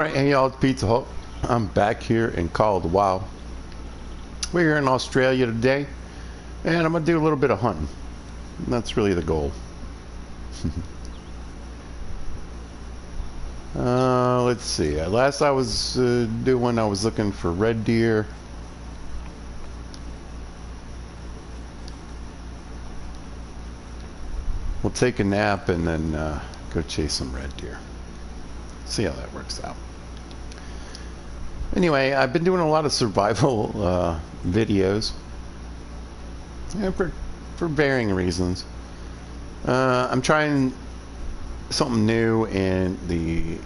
Alright, hey y'all, it's Pizza Hut. I'm back here in Call of the Wild. We're here in Australia today, and I'm going to do a little bit of hunting. That's really the goal. Let's see. Last I was doing, I was looking for red deer. We'll take a nap and then go chase some red deer. See how that works out. Anyway, I've been doing a lot of survival videos, and for varying reasons. I'm trying something new in the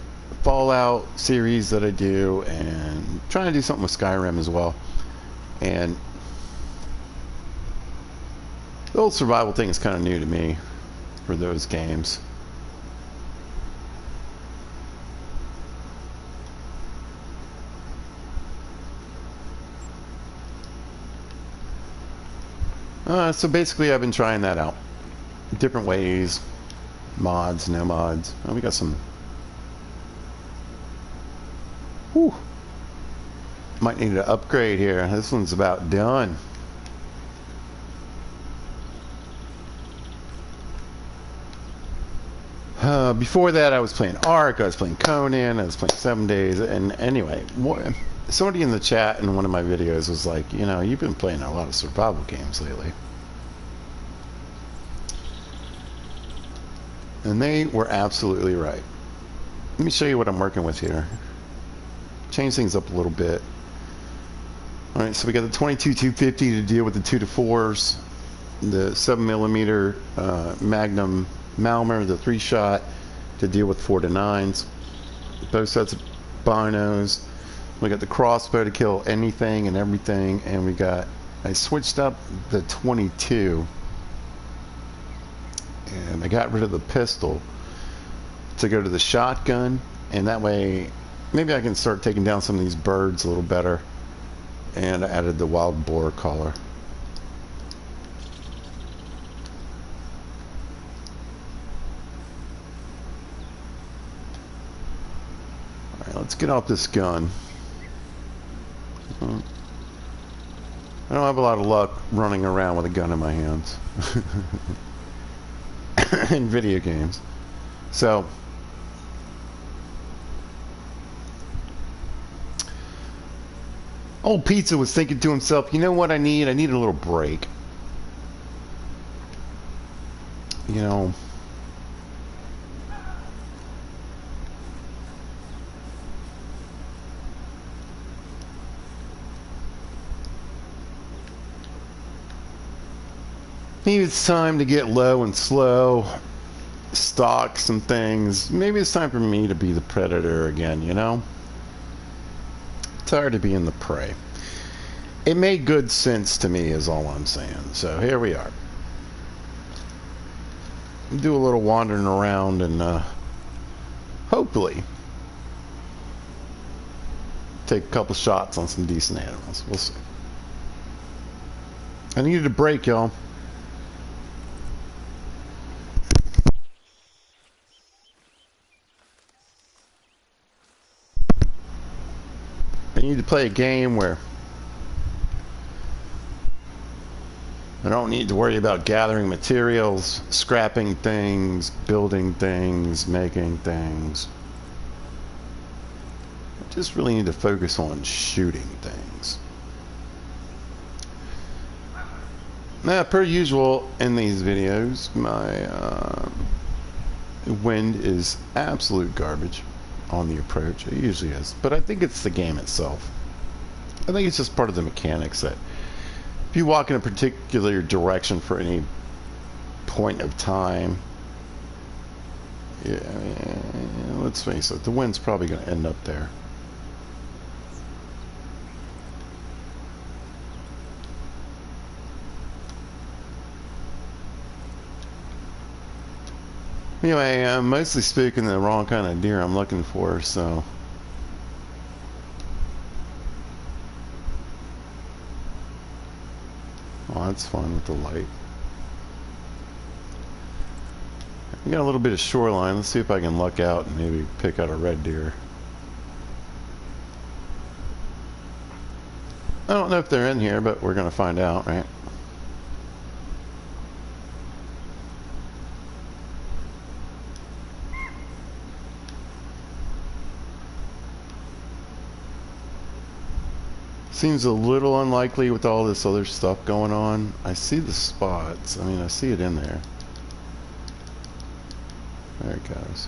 Fallout series that I do, and trying to do something with Skyrim as well. And the whole survival thing is kind of new to me for those games. So basically I've been trying that out. Different ways, mods, no mods. Oh, we got some... Whew. Might need to upgrade here. This one's about done. Before that I was playing Ark, I was playing Conan, I was playing 7 Days, and anyway, somebody in the chat in one of my videos was like, you know, you've been playing a lot of survival games lately. And they were absolutely right. Let me show you what I'm working with here. Change things up a little bit. Alright, so we got the 22-250 to deal with the 2-4s, the 7mm Magnum Malmer, the 3-shot to deal with 4-9s, both sets of binos. We got the crossbow to kill anything and everything, and we got, I switched up the 22, and I got rid of the pistol to go to the shotgun, and that way maybe I can start taking down some of these birds a little better. And I added the wild boar collar. Alright, let's get out this gun. I don't have a lot of luck running around with a gun in my hands in video games. So old Pizza was thinking to himself, you know what I need? I need a little break. You know, maybe it's time to get low and slow, stock some things. Maybe it's time for me to be the predator again, you know? Tired of being the prey. It made good sense to me is all I'm saying. So here we are. Do a little wandering around and hopefully take a couple shots on some decent animals. We'll see. I needed a break, y'all. I need to play a game where I don't need to worry about gathering materials, scrapping things, building things, making things. I just really need to focus on shooting things. Now, per usual in these videos, my wind is absolute garbage on the approach. It usually is, but I think it's the game itself. I think it's just part of the mechanics that if you walk in a particular direction for any point of time, yeah, let's face it, the wind's probably going to end up there. Anyway, I'm mostly speaking the wrong kind of deer I'm looking for, so oh, that's fun with the light. We got a little bit of shoreline. Let's see if I can luck out and maybe pick out a red deer. I don't know if they're in here, but we're going to find out, right? Seems a little unlikely with all this other stuff going on. I see the spots. I mean, I see it in there. There it goes.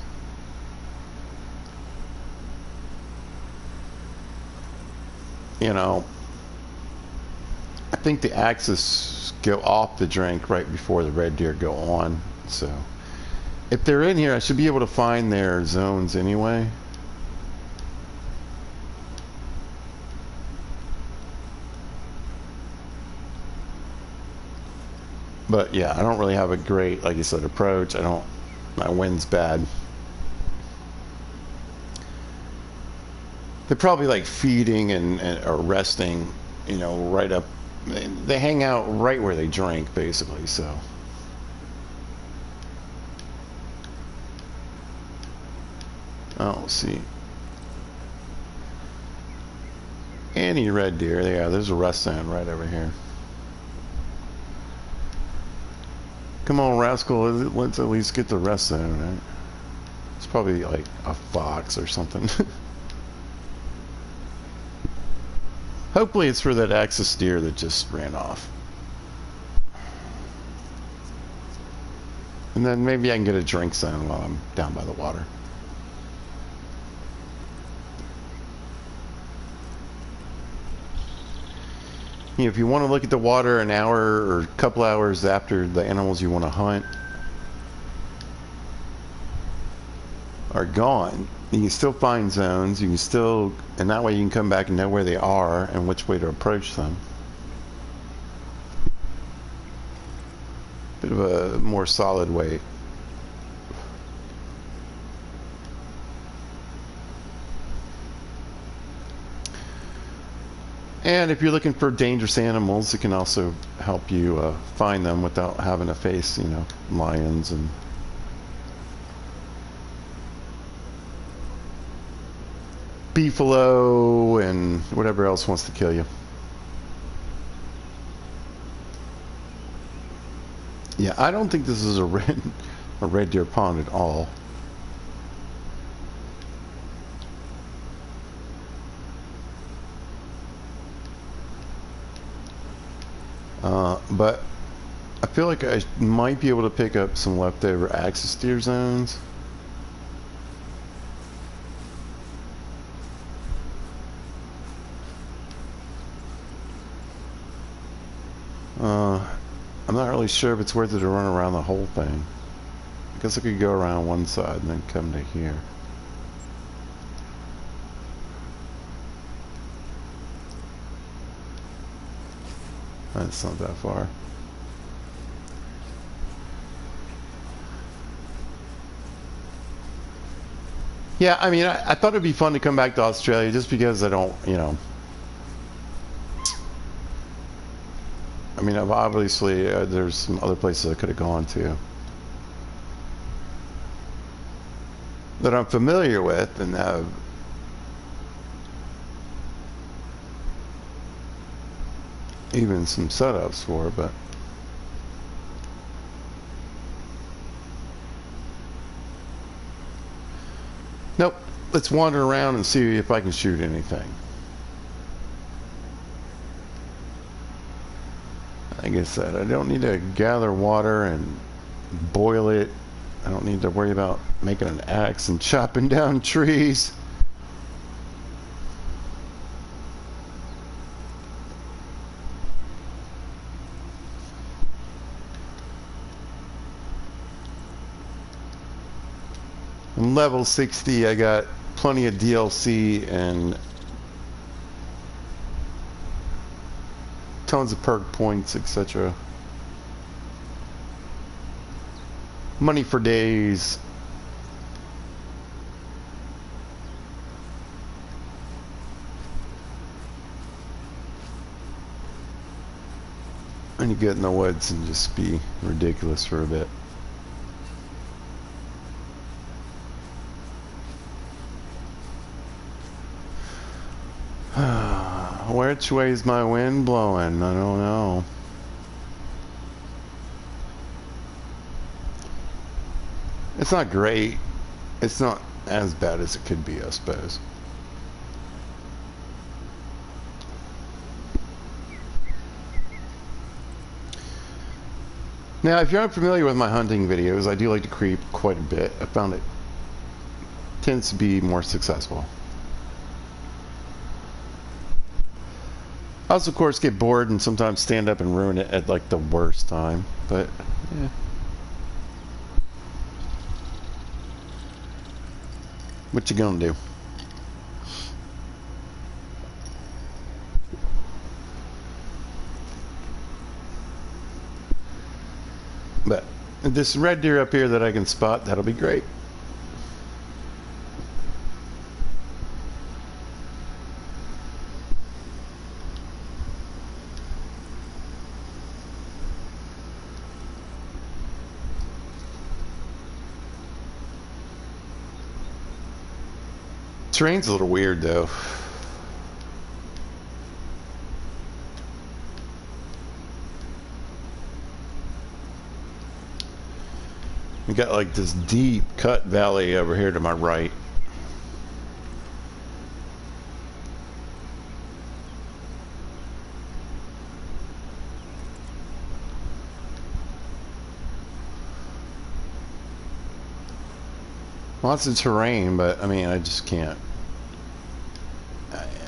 You know, I think the axes go off the drink right before the red deer go on. So if they're in here, I should be able to find their zones anyway. But yeah, I don't really have a great, like you said, approach. My wind's bad. They're probably like feeding or resting, you know, right up. They hang out right where they drink, basically, so. Oh, see. Any red deer. Yeah, there's a rest zone right over here. Come on, rascal, let's at least get the rest zone, right? It's probably like a fox or something. Hopefully it's for that axis deer that just ran off. And then maybe I can get a drink zone while I'm down by the water. You know, if you want to look at the water an hour or a couple hours after the animals you want to hunt are gone, you can still find zones. You can still, and that way you can come back and know where they are and which way to approach them. Bit of a more solid way. And if you're looking for dangerous animals, it can also help you find them without having to face, you know, lions and beefalo and whatever else wants to kill you. Yeah, I don't think this is a red deer pond at all. But I feel like I might be able to pick up some leftover axis deer zones. I'm not really sure if it's worth it to run around the whole thing. I guess I could go around one side and then come to here. That's not that far. Yeah, I mean, I thought it'd be fun to come back to Australia just because I don't, you know. I mean, obviously, there's some other places I could have gone to that I'm familiar with and have even some setups for, but nope. Let's wander around and see if I can shoot anything. Like I said, I don't need to gather water and boil it. I don't need to worry about making an axe and chopping down trees. I'm level 60. I got plenty of DLC and tons of perk points, etc. Money for days. And you get in the woods and just be ridiculous for a bit. Which way's my wind blowing? I don't know. It's not great. It's not as bad as it could be, I suppose. Now, if you're unfamiliar with my hunting videos, I do like to creep quite a bit. I found it tends to be more successful. I also, of course, get bored and sometimes stand up and ruin it at like the worst time. But, yeah. What you gonna do? But this red deer up here that I can spot, that'll be great. Terrain's a little weird though. We got like this deep cut valley over here to my right. Lots of terrain, but I mean, I just can't.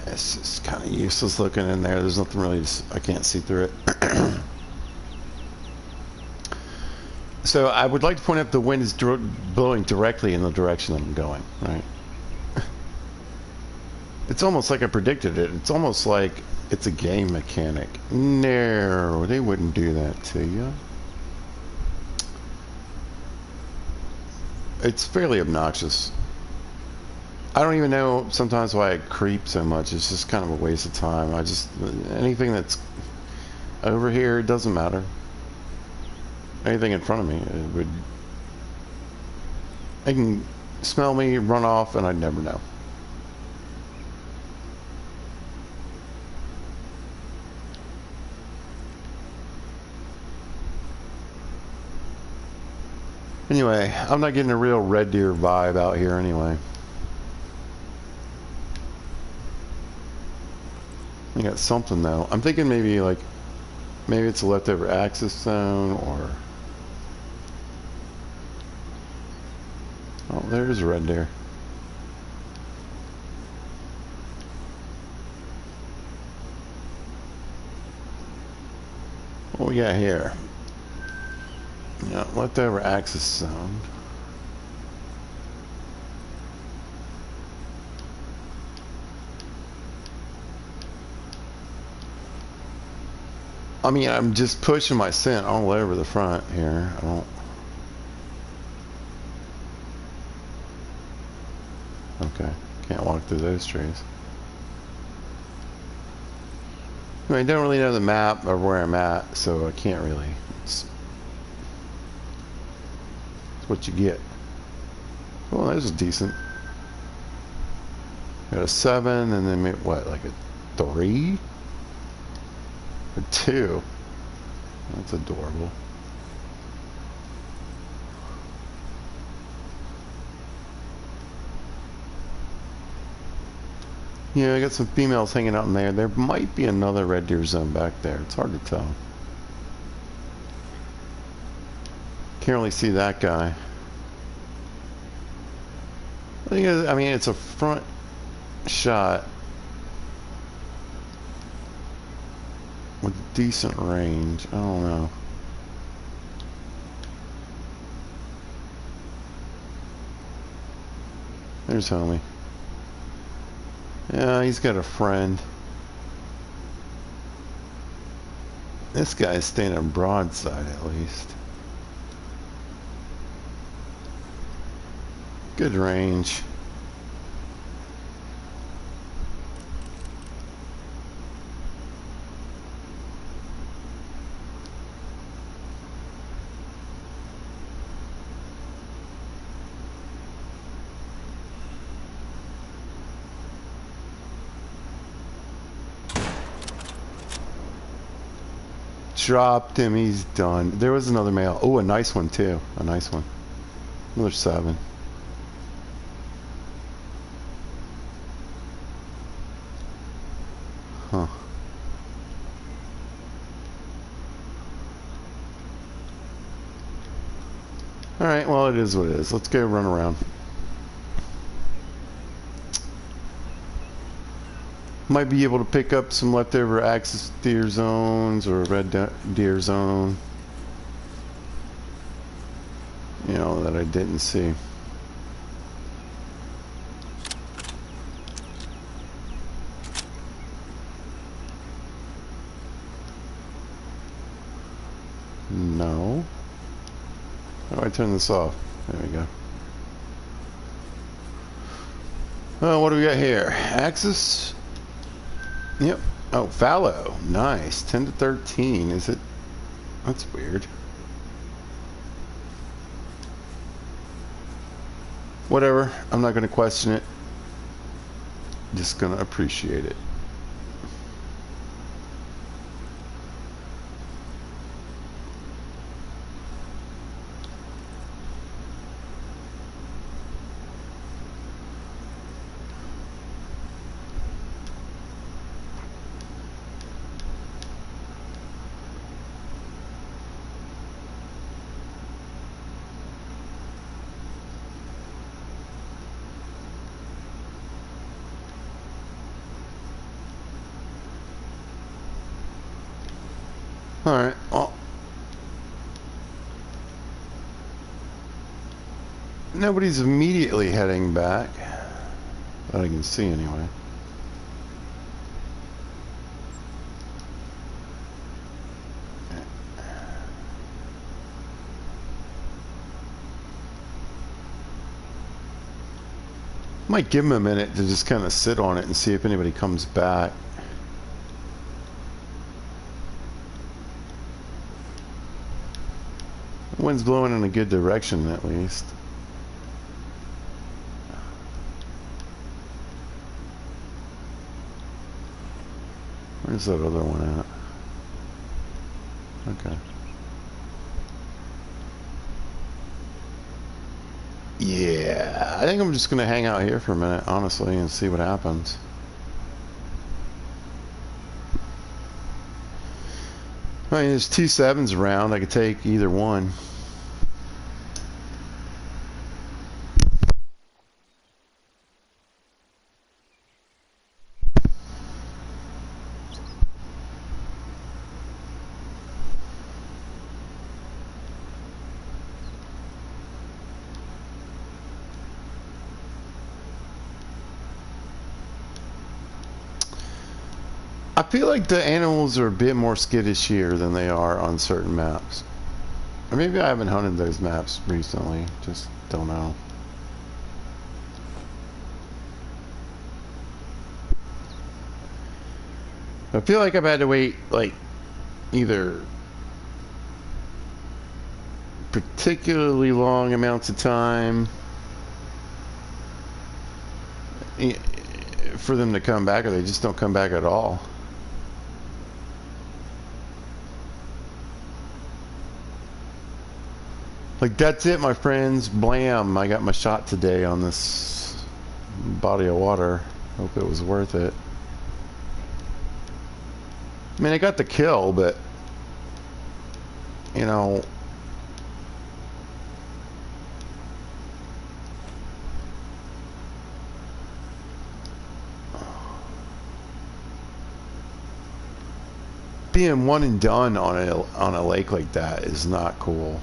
It's just kind of useless looking in there. There's nothing really, I can't see through it. So I would like to point out the wind is blowing directly in the direction I'm going, right? It's almost like I predicted it. It's almost like it's a game mechanic. No, they wouldn't do that to you. It's fairly obnoxious. I don't even know sometimes why I creep so much. It's just kind of a waste of time. Anything that's over here, it doesn't matter. Anything in front of me, they can smell me, run off, and I'd never know. Anyway, I'm not getting a real red deer vibe out here anyway. I got something though. I'm thinking maybe it's a leftover axis zone or... Oh, there's a red deer. What we got here? Yeah, leftover axis zone. I mean, I'm just pushing my scent all over the front here. I don't... Okay, can't walk through those trees. I mean, I don't really know the map of where I'm at, so I can't really... It's what you get. Oh, that was decent. Got a 7, and then what, like a 3? A 2. That's adorable. Yeah, I got some females hanging out in there. There might be another red deer zone back there. It's hard to tell. Can't really see that guy. I mean, it's a front shot with decent range. I don't know. There's homie. Yeah, he's got a friend. This guy's standing broadside at least. Good range. dropped him. He's done. There was another male. Oh, a nice one too. A nice one. Another 7. Huh. Alright, well, it is what it is. Let's go run around. Might be able to pick up some leftover axis deer zones or red deer zone. You know, that I didn't see. No. How do I turn this off? There we go. Oh, what do we got here? Axis? Yep. Oh, fallow. Nice. 10 to 13. Is it? That's weird. Whatever. I'm not going to question it. Just going to appreciate it. Alright, well, nobody's immediately heading back, that I can see anyway. Might give them a minute to just kind of sit on it and see if anybody comes back. The wind's blowing in a good direction, at least. Where's that other one at? Okay. Yeah, I think I'm just gonna hang out here for a minute, honestly, and see what happens. I mean, there's 2 7s around. I could take either one. I feel like the animals are a bit more skittish here than they are on certain maps. Or maybe I haven't hunted those maps recently. Just don't know. I feel like I've had to wait, like, either particularly long amounts of time for them to come back, or they just don't come back at all. Like, that's it, my friends. Blam. I got my shot today on this body of water. Hope it was worth it. I mean, I got the kill, but, you know, being one and done on a lake like that is not cool.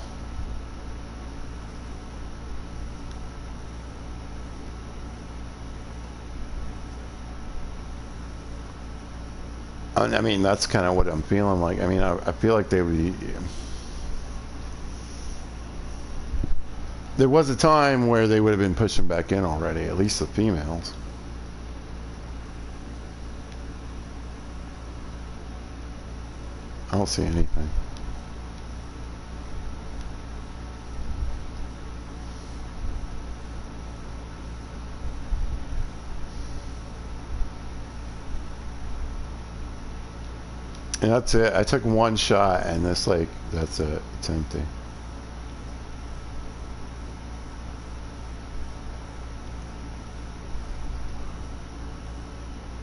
I mean, that's kind of what I'm feeling like. I mean, I feel like they would. There was a time where they would have been pushing back in already, at least the females. I don't see anything. And that's it. I took one shot, and this lake, that's it. It's empty.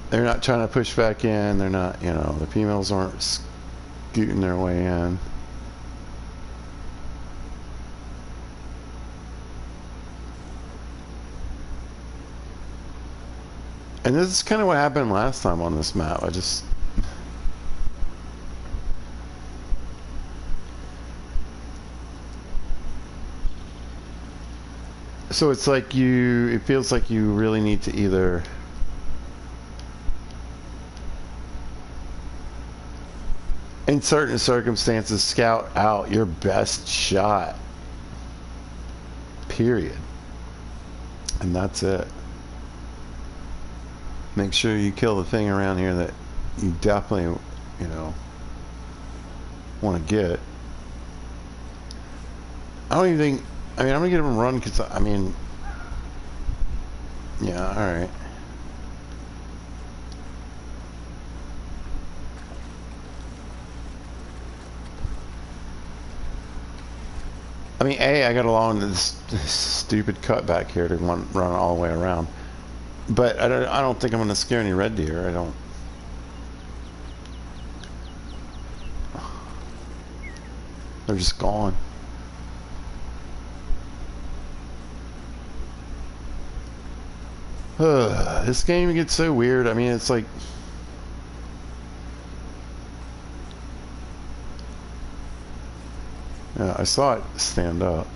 They're not trying to push back in. They're not, you know, the females aren't scooting their way in. And this is kind of what happened last time on this map. I just... So it's like you... It feels like you really need to either... in certain circumstances, scout out your best shot. Period. And that's it. Make sure you kill the thing around here that you definitely, you know, want to get. I don't even think... I mean, I'm going to get him a run because, I mean... Yeah, alright. I mean, I got along this stupid cut back here to run all the way around. But I don't think I'm going to scare any red deer. I don't. They're just gone. This game gets so weird. I mean, it's like... Yeah, I saw it stand up.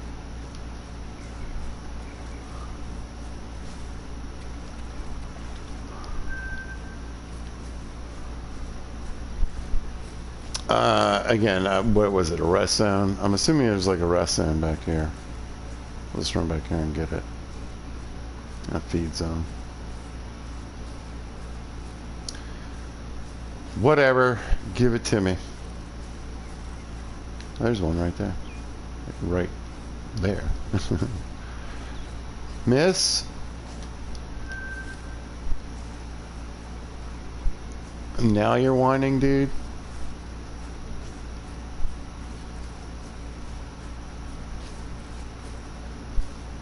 Again, what was it, a rest zone? I'm assuming there's like a rest zone back here. Let's run back here and get it. A feed zone. Whatever, give it to me. There's one right there. Right there. Miss? Now you're whining, dude?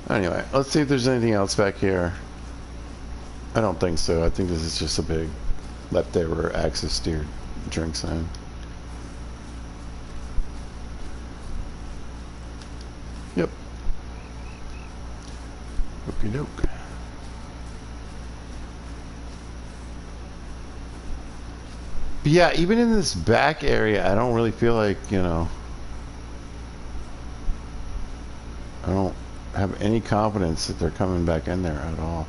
Anyway, let's see if there's anything else back here. I don't think so. I think this is just a big leftover axis steered drink zone. Yep. Okie doke. But yeah, even in this back area, I don't really feel like, you know, I don't have any confidence that they're coming back in there at all.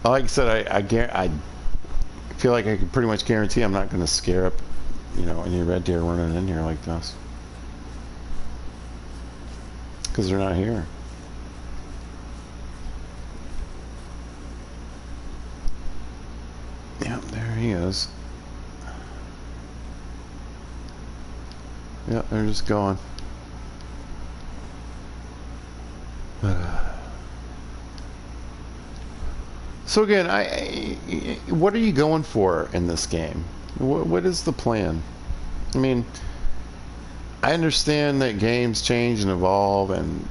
Like I said, I feel like I can pretty much guarantee I'm not going to scare up, you know, any red deer running in here like this. Because they're not here. Yep, there he is. Yep, they're just going. So again, what are you going for in this game? What is the plan? I mean, I understand that games change and evolve, and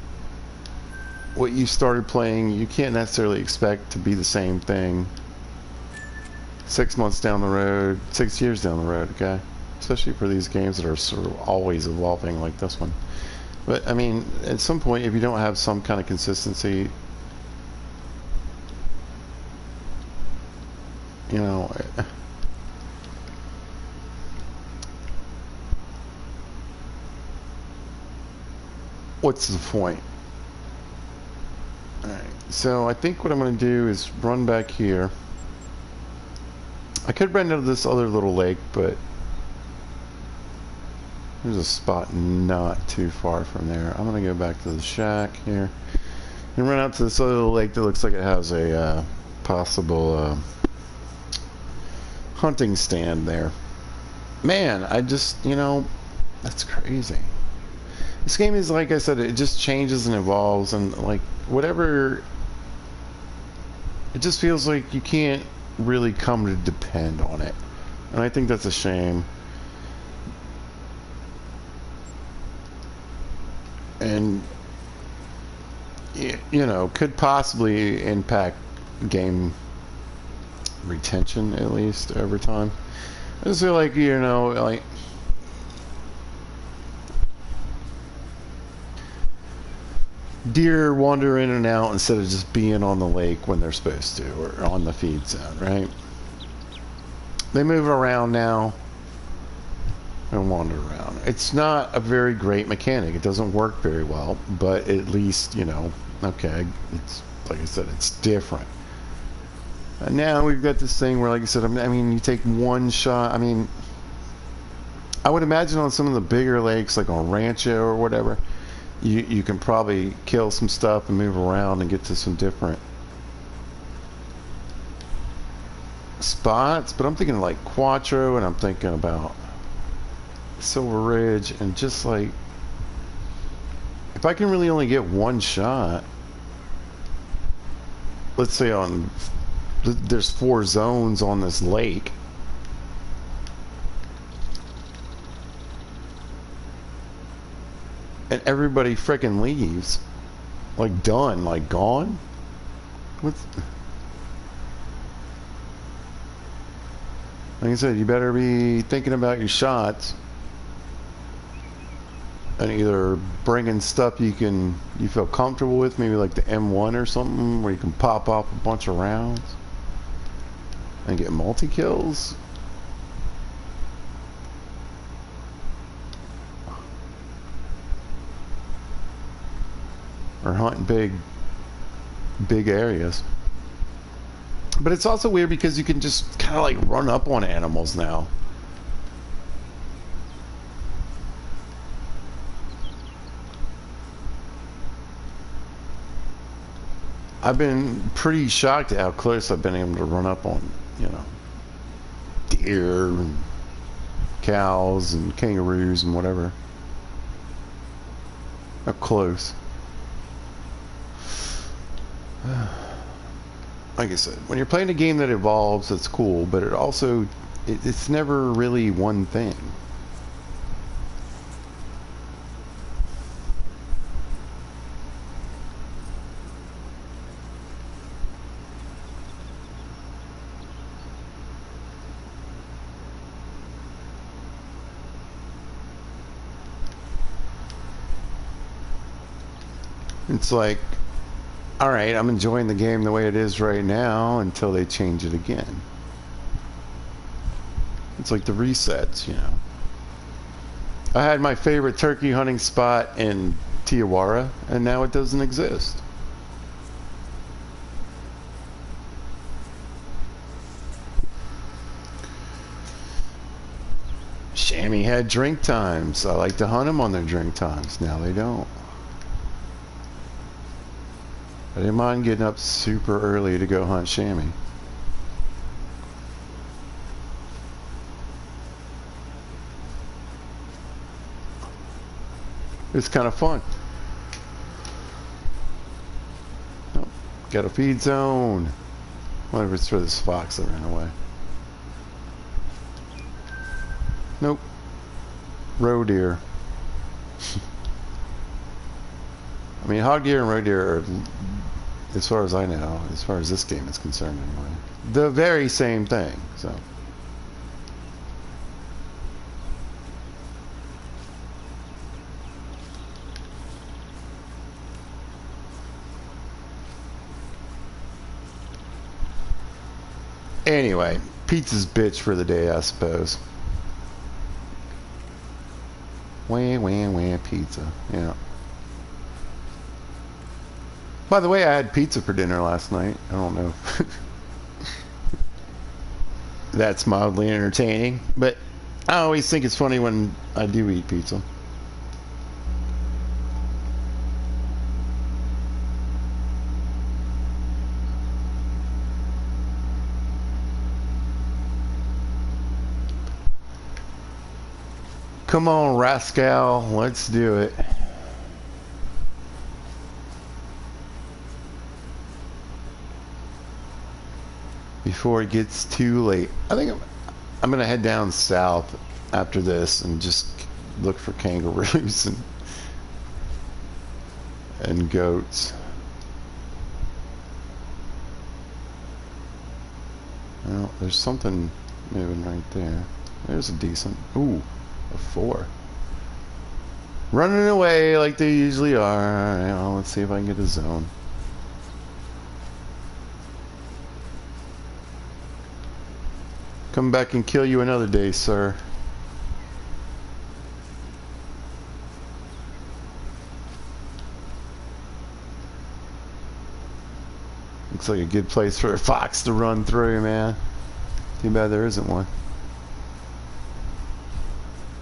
what you started playing, you can't necessarily expect to be the same thing 6 months down the road, 6 years down the road, okay? Especially for these games that are sort of always evolving like this one. But, I mean, at some point, if you don't have some kind of consistency, you know, what's the point? Alright, so I think what I'm going to do is run back here. I could run into this other little lake, but there's a spot not too far from there. I'm going to go back to the shack here and run out to this other little lake that looks like it has a possible hunting stand there. Man, I just, you know, that's crazy. This game is, like I said, it just changes and evolves, and like whatever It just feels like you can't really come to depend on it. And I think that's a shame. And, you know, could possibly impact game retention, at least, over time. I just feel like, you know, like... deer wander in and out instead of just being on the lake when they're supposed to, or on the feed zone, right? They move around now and wander around. It's not a very great mechanic. It doesn't work very well, but at least, you know, okay, it's, like I said, it's different. And now we've got this thing where, like I said, I mean, you take one shot. I mean, I would imagine on some of the bigger lakes, like on Rancho or whatever, you can probably kill some stuff and move around and get to some different spots. But I'm thinking like Quattro, and I'm thinking about Silver Ridge, and just like, if I can really only get one shot, let's say on, there's 4 zones on this lake. And everybody frickin' leaves. Like, done. Like, gone? What's... Like I said, you better be thinking about your shots. And either bringing stuff you feel comfortable with, maybe like the M1 or something, where you can pop off a bunch of rounds and get multi-kills. Or hunting big areas. But it's also weird because you can just kind of like run up on animals now. I've been pretty shocked at how close I've been able to run up on, you know, deer and cows and kangaroos and whatever. How close. Like I said, when you're playing a game that evolves, it's cool, but it also, it's never really one thing. It's like, all right, I'm enjoying the game the way it is right now until they change it again. It's like the resets, you know. I had my favorite turkey hunting spot in Tijuana, and now it doesn't exist. Chamois had drink times. I like to hunt them on their drink times. Now they don't. I didn't mind getting up super early to go hunt chamois. It's kind of fun. Oh, got a feed zone. I wonder if it's for this fox that ran away. Nope. Roe deer. I mean, hog deer and roe deer are, as far as I know, as far as this game is concerned anyway, the very same thing, so. Anyway, pizza's bitch for the day, I suppose. Wah, pizza, yeah. By the way, I had pizza for dinner last night. I don't know if that's mildly entertaining, but I always think it's funny when I do eat pizza. Come on, rascal, let's do it. before it gets too late. I think I'm gonna head down south after this and just look for kangaroos and goats. Well, there's something moving right there. There's a decent. Ooh, a 4. Running away like they usually are. Alright, well, let's see if I can get a zone. Come back and kill you another day, sir. Looks like a good place for a fox to run through, man. Too bad there isn't one.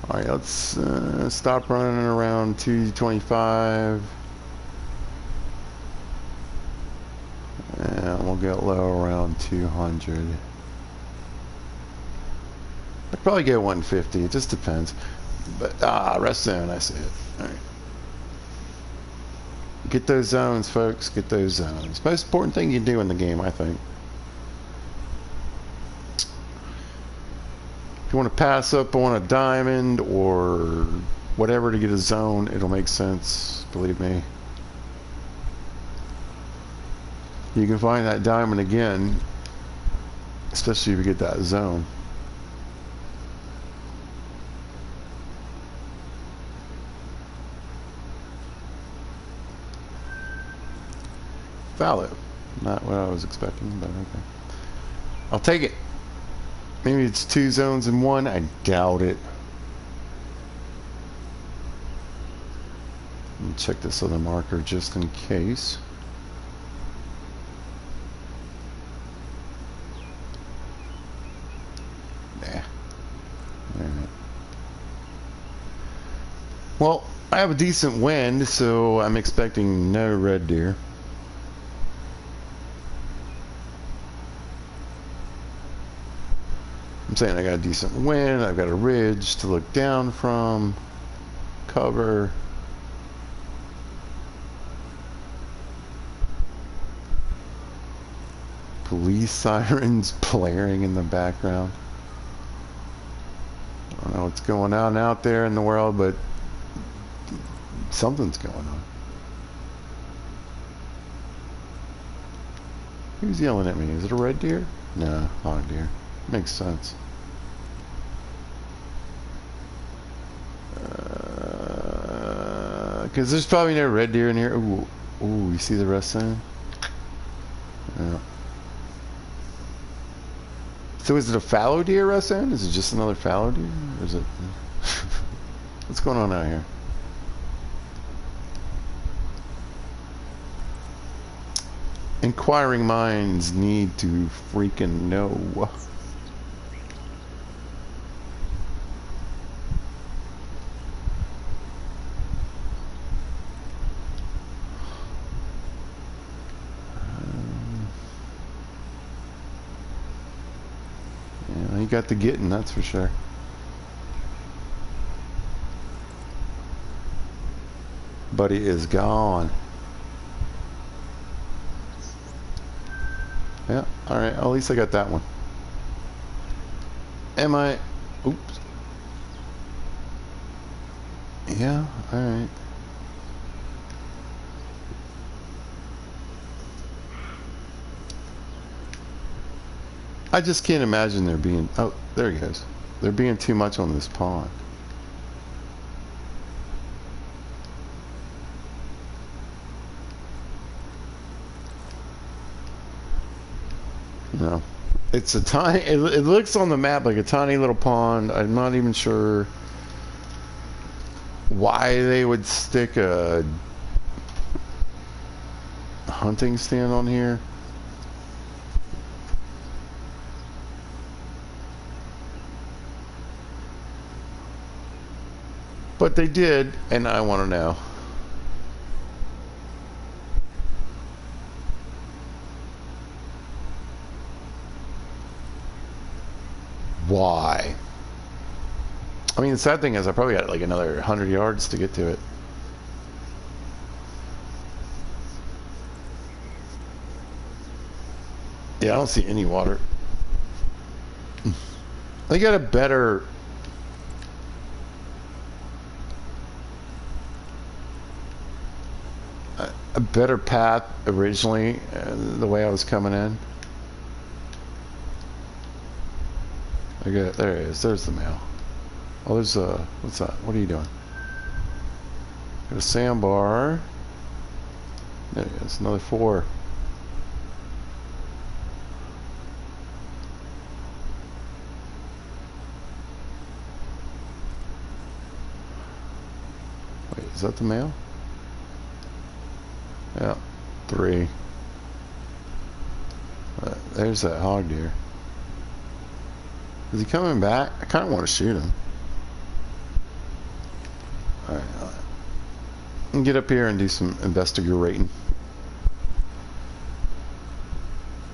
Alright, let's stop running around 225. And we'll get low around 200. I'd probably get 150, it just depends. But, rest zone, I see it. Alright. Get those zones, folks, get those zones. Most important thing you do in the game, I think. If you want to pass up on a diamond or whatever to get a zone, it'll make sense, believe me. You can find that diamond again, especially if you get that zone. Valid. Not what I was expecting, but okay. I'll take it. Maybe it's 2 zones in 1. I doubt it. Let me check this other marker just in case. Nah. Alright. Well, I have a decent wind, so I'm expecting no red deer. I'm saying I got a decent wind, I've got a ridge to look down from, cover. Police sirens blaring in the background. I don't know what's going on out there in the world, but something's going on. Who's yelling at me? Is it a red deer? No, not a deer. Makes sense. Because there's probably no red deer in here. Ooh, ooh, you see the rest zone? Yeah. So is it a fallow deer rest zone? Is it just another fallow deer? Or is it... What's going on out here? Inquiring minds need to freaking know. Yeah, you got the getting, that's for sure. Buddy is gone. Yeah, alright, at least I got that one. Am I... Oops. Yeah, alright. I just can't imagine there being... Oh, there he goes. There being too much on this pond. No. It's a tiny... It looks on the map like a tiny little pond. I'm not even sure why they would stick a hunting stand on here. But they did, and I want to know. Why? I mean, the sad thing is I probably got like another 100 yards to get to it. Yeah, I don't see any water. They got a better... a better path originally, the way I was coming in. Okay, there it is. There's the mail. Oh, there's a... what's that? What are you doing? Got a sandbar. There it is. Another 4. Wait, is that the mail? Yeah, 3. There's that hog deer. Is he coming back? I kind of want to shoot him. Alright. And get up here and do some investigating.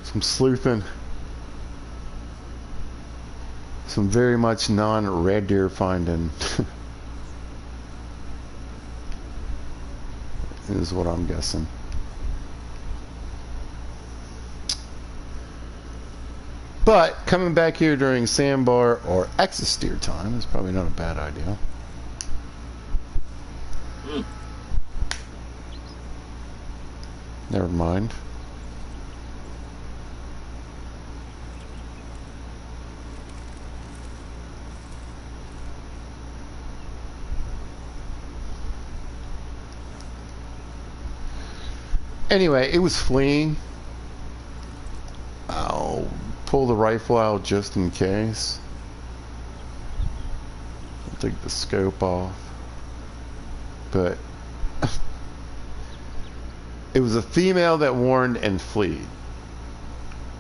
Some sleuthing. Some very much non-red deer finding. Is what I'm guessing. But coming back here during sandbar or axis deer time is probably not a bad idea. Never mind. Anyway, it was fleeing. I'll pull the rifle out just in case. I'll take the scope off. But it was a female that warned and fled.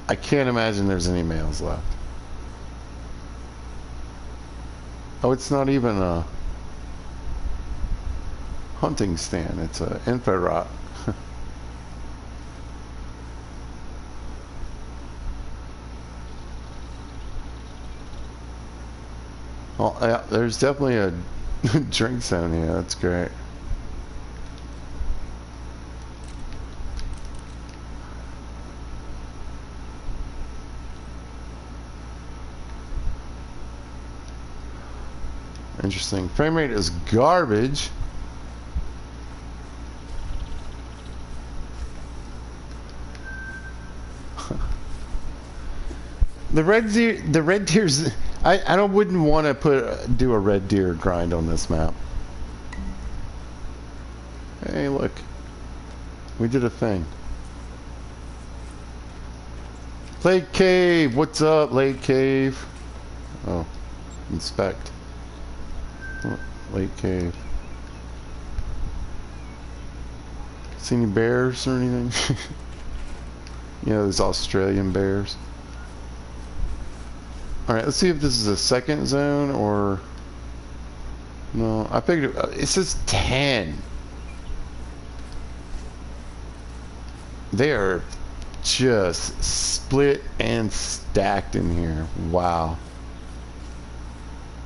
I can't imagine there's any males left. Oh, it's not even a hunting stand. It's an infrared. Well, yeah, there's definitely a drink zone here. That's great. Interesting. Frame rate is garbage. The red deer's. I wouldn't want to do a red deer grind on this map. Hey, look, we did a thing. Lake Cave, what's up, Lake Cave? Oh, inspect. Oh, Lake Cave. See any bears or anything? You know, those Australian bears. Alright, let's see if this is a second zone or... No, I figured it says 10. They are just split and stacked in here. Wow.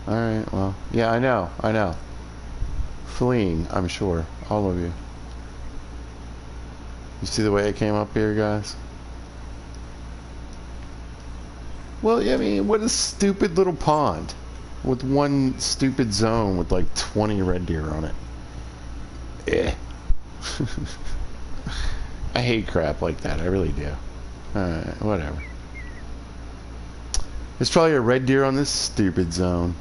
Alright, well, yeah, I know. Fleeing, I'm sure. All of you. You see the way I came up here, guys? Well, I mean, what a stupid little pond with one stupid zone with like 20 red deer on it. Eh. I hate crap like that. I really do. Alright, whatever. There's probably a red deer on this stupid zone.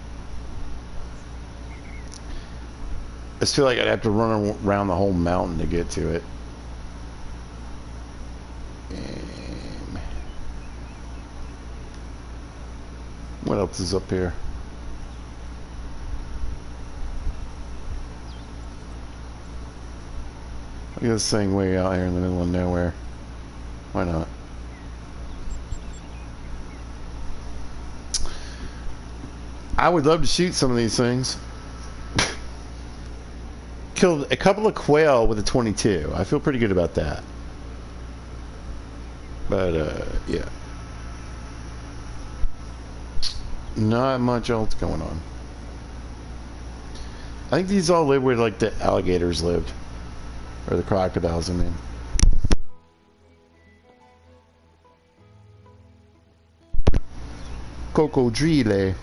I just feel like I'd have to run around the whole mountain to get to it. What else is up here? Look at this thing way out here in the middle of nowhere. Why not? I would love to shoot some of these things. Killed a couple of quail with a 22. I feel pretty good about that. But, yeah. Not much else going on. I think these all live where, like, the alligators lived. Or the crocodiles, I mean. Cocodrile.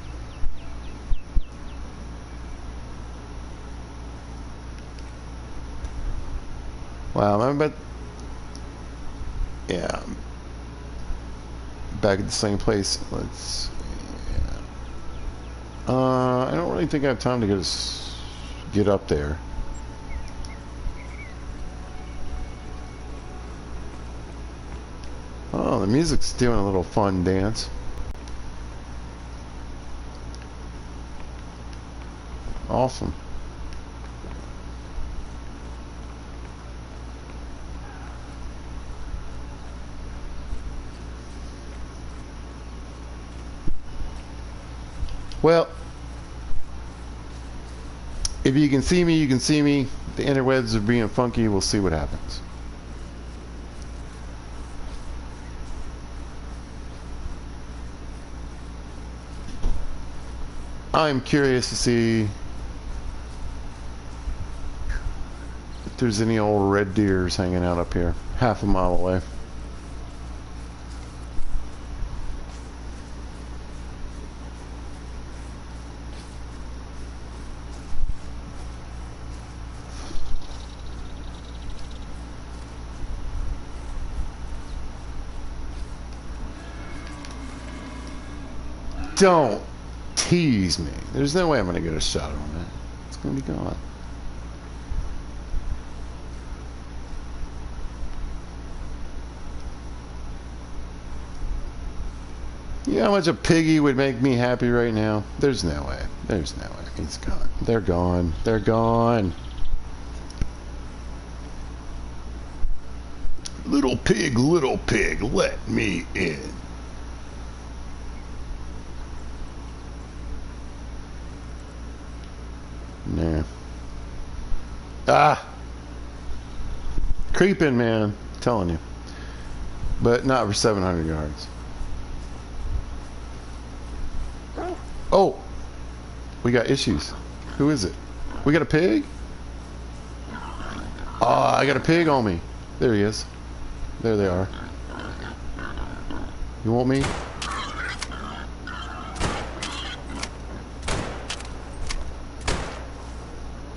Wow, I'm about... Yeah. Back at the same place. Let's... Yeah. I don't really think I have time to get up there. Oh, the music's doing a little fun dance. Awesome. Well, if you can see me, you can see me. The interwebs are being funky. We'll see what happens. I'm curious to see if there's any old red deers hanging out up here, half a mile away. Don't tease me. There's no way I'm going to get a shot on that. It's going to be gone. You know how much a piggy would make me happy right now? There's no way. There's no way. He's gone. They're gone. They're gone. Little pig, let me in. Nah. Ah! Creeping, man. I'm telling you. But not for 700 yards. Oh! We got issues. Who is it? We got a pig? Oh, I got a pig on me. There he is. There they are. You want me?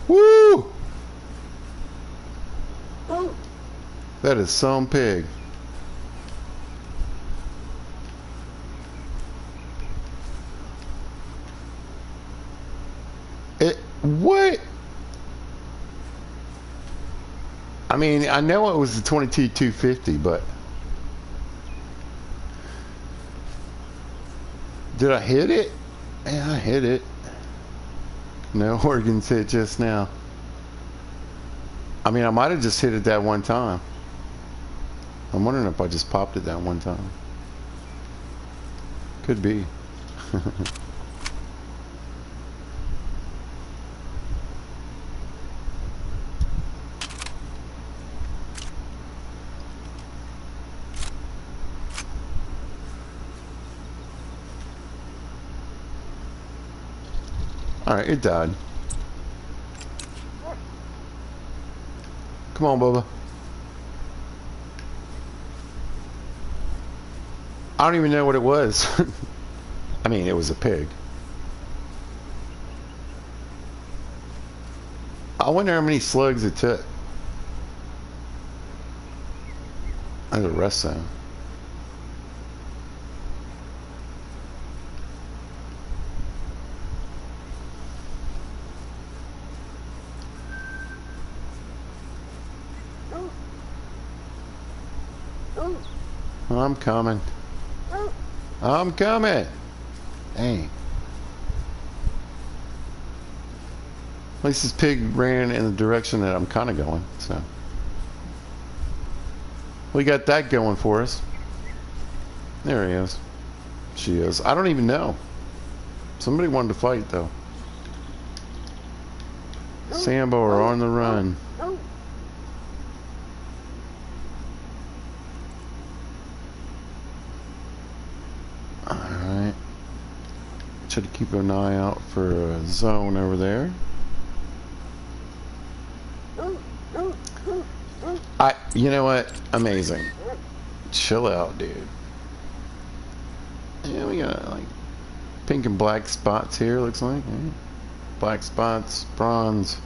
Woo! That is some pig. What? I mean, I know it was the 22-250, but did I hit it? Yeah, I hit it. No organs hit just now. I mean, I might have just hit it that one time. I'm wondering if I just popped it that one time. Could be. Alright, it died. Come on, Bubba. I don't even know what it was. I mean, it was a pig. I wonder how many slugs it took. There's a rest zone. I'm coming. I'm coming. Dang. At least this pig ran in the direction that I'm kind of going, so. We got that going for us. There he is. She is. I don't even know. Somebody wanted to fight, though. Sambo are on the run. Alright. Try to keep an eye out for a zone over there. You know what? Amazing. Chill out, dude. Yeah, we got like Pink and black spots here, looks like. Black spots, bronze.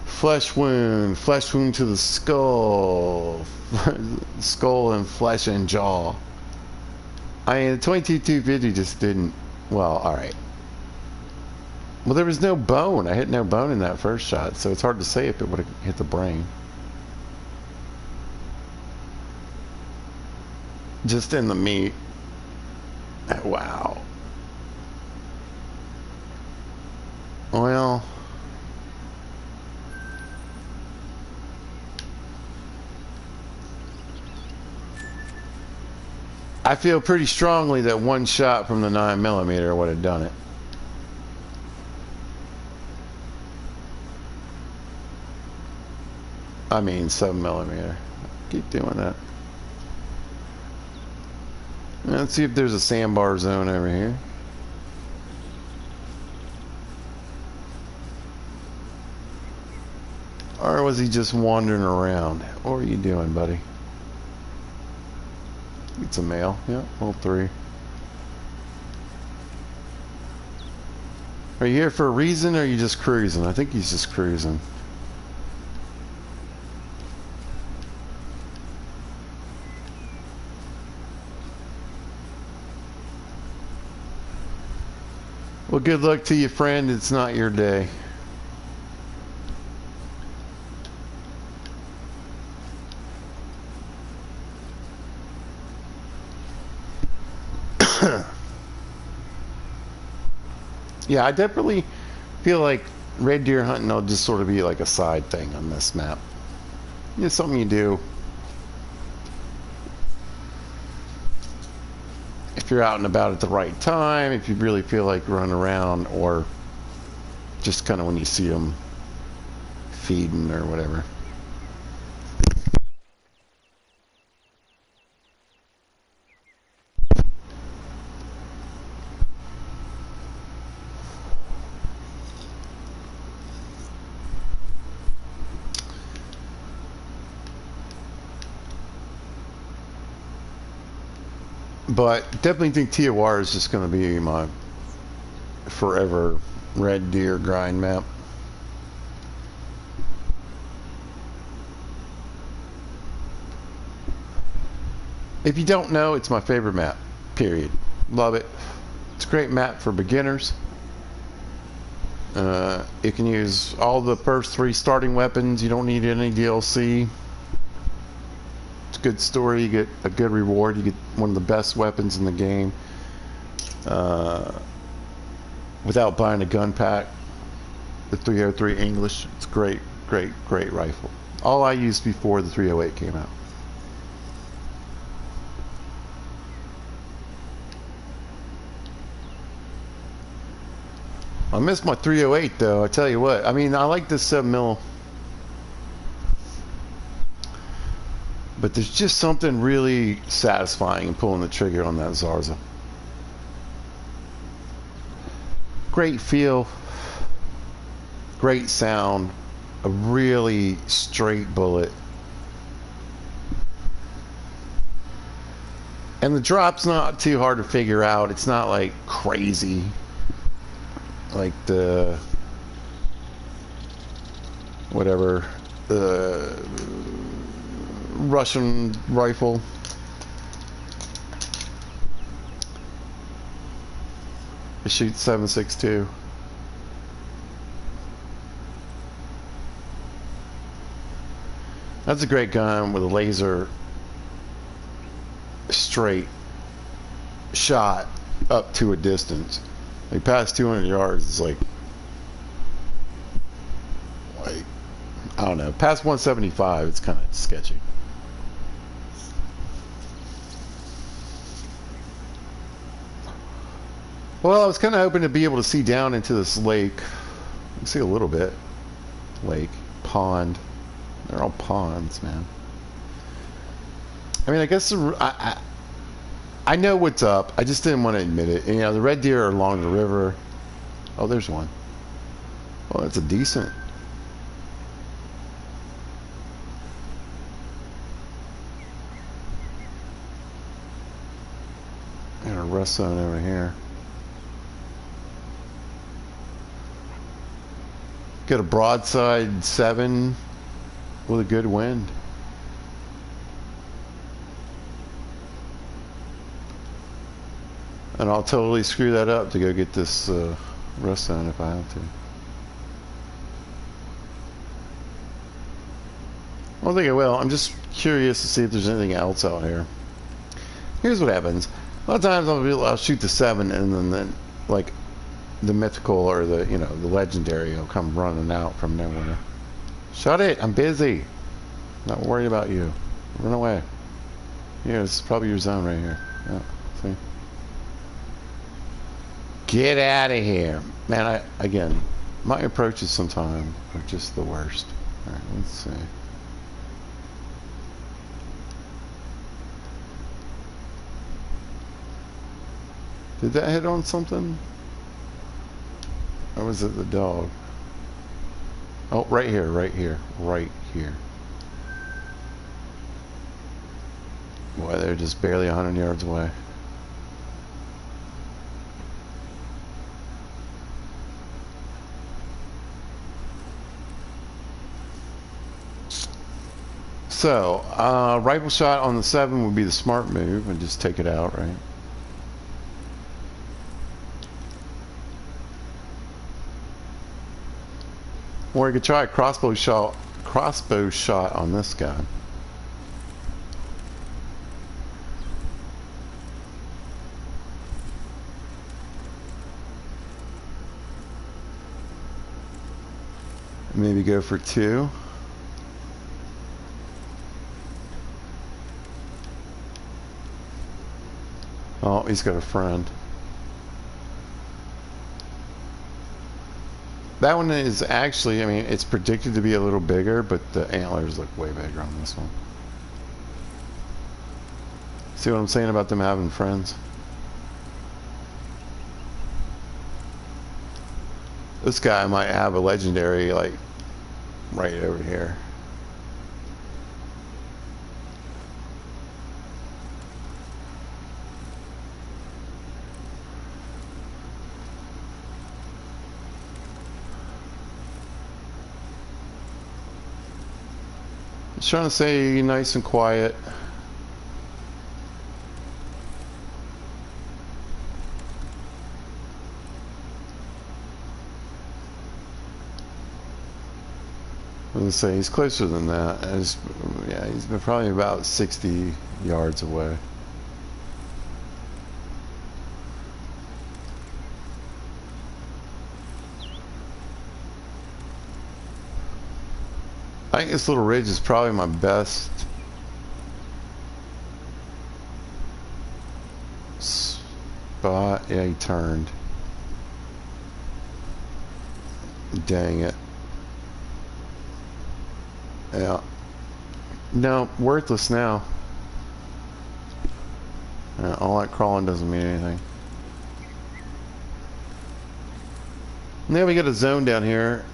Flesh wound to the skull. Skull and flesh and jaw. I mean, the 22-250 just didn't... Well, alright. Well, there was no bone. I hit no bone in that first shot, so it's hard to say if it would have hit the brain. Just in the meat. Wow. Well... I feel pretty strongly that one shot from the 9mm would have done it. I mean 7mm. Keep doing that. Let's see if there's a sandbar zone over here. Or was he just wandering around? What are you doing, buddy? It's a male. Yeah, all three. Are you here for a reason, or are you just cruising? I think he's just cruising. Well, good luck to you, friend. It's not your day. Yeah, I definitely feel like red deer hunting will just sort of be like a side thing on this map. It's something you do if you're out and about at the right time, if you really feel like running around, or just kind of when you see them feeding or whatever. But definitely think TOR is just going to be my forever red deer grind map. If you don't know, it's my favorite map, period. Love it. It's a great map for beginners. You can use all the first 3 starting weapons. You don't need any DLC. It's a good story. You get a good reward. You get one of the best weapons in the game without buying a gun pack. The 303 English. It's great, great, great rifle. All I used before the 308 came out. I miss my 308 though, I tell you what. I mean, I like this 7mm, but there's just something really satisfying in pulling the trigger on that Zarza. Great feel, great sound, a really straight bullet. And the drop's not too hard to figure out. It's not like crazy. Like the whatever, the Russian rifle. It shoots 7.62. That's a great gun with a laser straight shot up to a distance. Like past 200 yards, it's like I don't know. Past 175, it's kind of sketchy. Well, I was kind of hoping to be able to see down into this lake. You can see a little bit. Lake, pond. They're all ponds, man. I mean, I guess I know what's up. I just didn't want to admit it. And, you know, the red deer are along the river. Oh, there's one. Oh, that's a decent. And a rest zone over here. Got a broadside 7 with a good wind. And I'll totally screw that up to go get this rest zone if I have to. I don't think I will. I'm just curious to see if there's anything else out here. Here's what happens. A lot of times I'll shoot the 7 and then like the mythical or the, you know, the legendary will come running out from nowhere. Shut it! I'm busy. Not worried about you. Run away. Here, this is probably your zone right here. Yeah, see? Get out of here. Man, again, my approaches sometimes are just the worst. Alright, let's see. Did that hit on something? Or was it the dog? Oh, right here, right here, right here. Boy, they're just barely 100 yards away. So, rifle shot on the 7 would be the smart move and just take it out, right? Or you could try a crossbow shot on this guy. Maybe go for 2. Oh, he's got a friend. That one is actually, I mean, it's predicted to be a little bigger, but the antlers look way bigger on this one. See what I'm saying about them having friends? This guy might have a legendary, like, right over here. Just trying to stay nice and quiet. I was gonna say he's closer than that. Yeah, he's been probably about 60 yards away. I think this little ridge is probably my best spot. Yeah, he turned. Dang it. Yeah. No, worthless now. Yeah, all that crawling doesn't mean anything. Now we got a zone down here.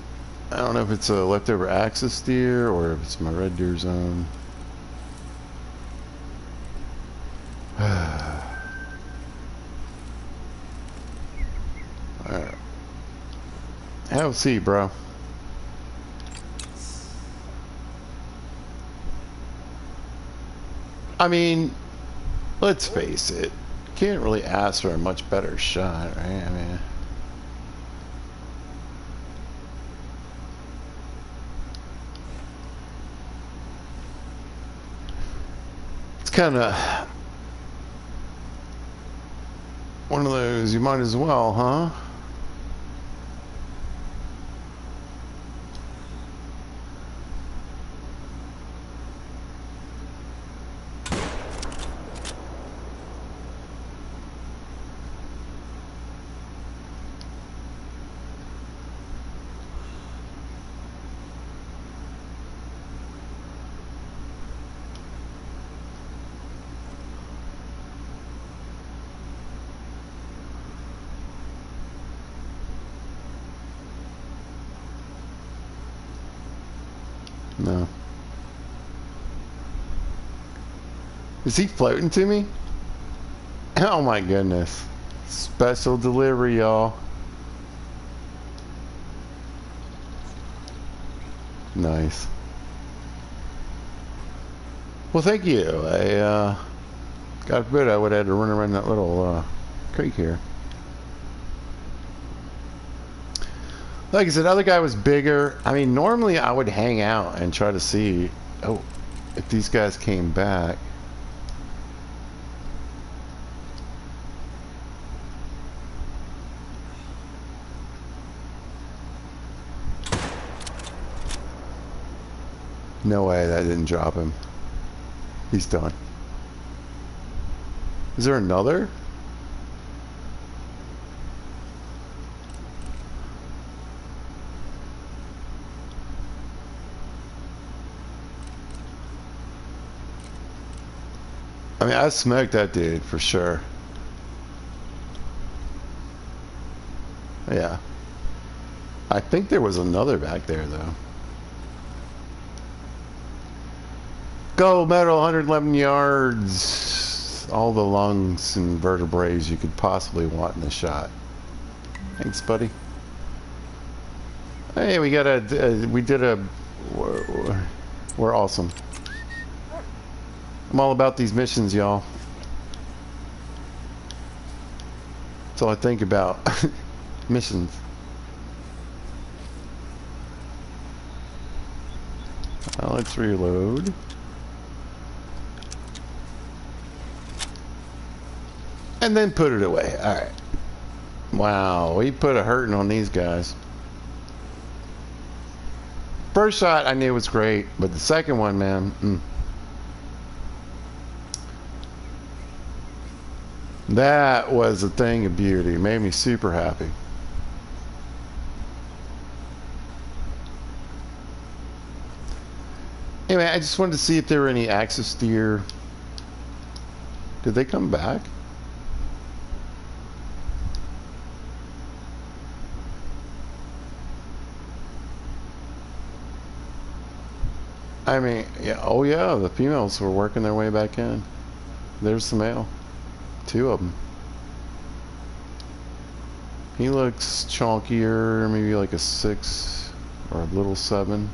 I don't know if it's a leftover axis deer or if it's my red deer zone. Alright. Have a seat, bro. I mean, let's face it. Can't really ask for a much better shot, right? I mean... kind of one of those you might as well, huh? No. Is he floating to me? Oh my goodness. Special delivery, y'all. Nice. Well, thank you. God forbid I would have had to run around that little creek here. Like I said, the other guy was bigger. I mean, normally I would hang out and try to see, oh, if these guys came back. No way that didn't drop him. He's done. Is there another? I mean, I smoked that dude for sure. Yeah. I think there was another back there, though. Gold medal, 111 yards. All the lungs and vertebrae you could possibly want in a shot. Thanks, buddy. Hey, we got we're awesome. I'm all about these missions, y'all. That's all I think about. Missions. Let's reload. And then put it away. Alright. Wow, we put a hurting on these guys. First shot I knew was great, but the second one, man, that was a thing of beauty. It made me super happy. Anyway, I just wanted to see if there were any axis deer. Did they come back? I mean, yeah, oh yeah, the females were working their way back in. There's the male. 2 of them. He looks chunkier, maybe like a 6 or a little 7.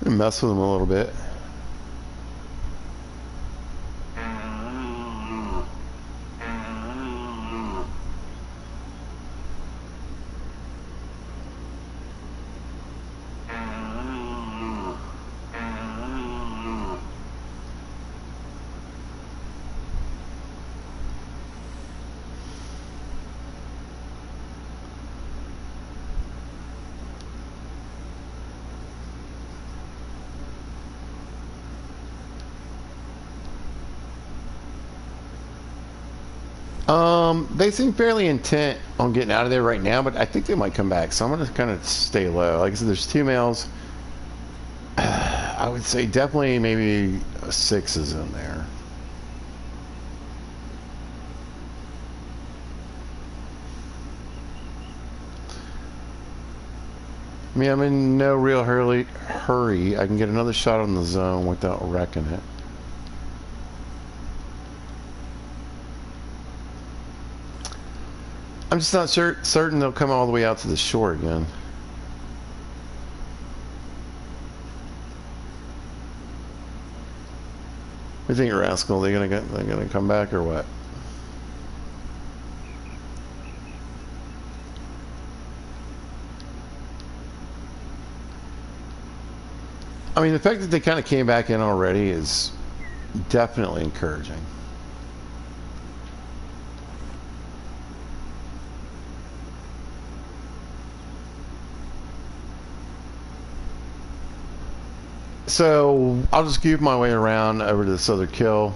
Mess with him a little bit. They seem fairly intent on getting out of there right now, but I think they might come back, so I'm going to kind of stay low. Like I said, there's 2 males. I would say definitely maybe a 6 is in there. I mean, I'm in no real hurry. I can get another shot on the zone without wrecking it. I'm just not certain they'll come all the way out to the shore again. What do you think, Rascal? They're gonna come back or what? I mean, the fact that they kind of came back in already is definitely encouraging. So I'll just keep my way around over to this other kill.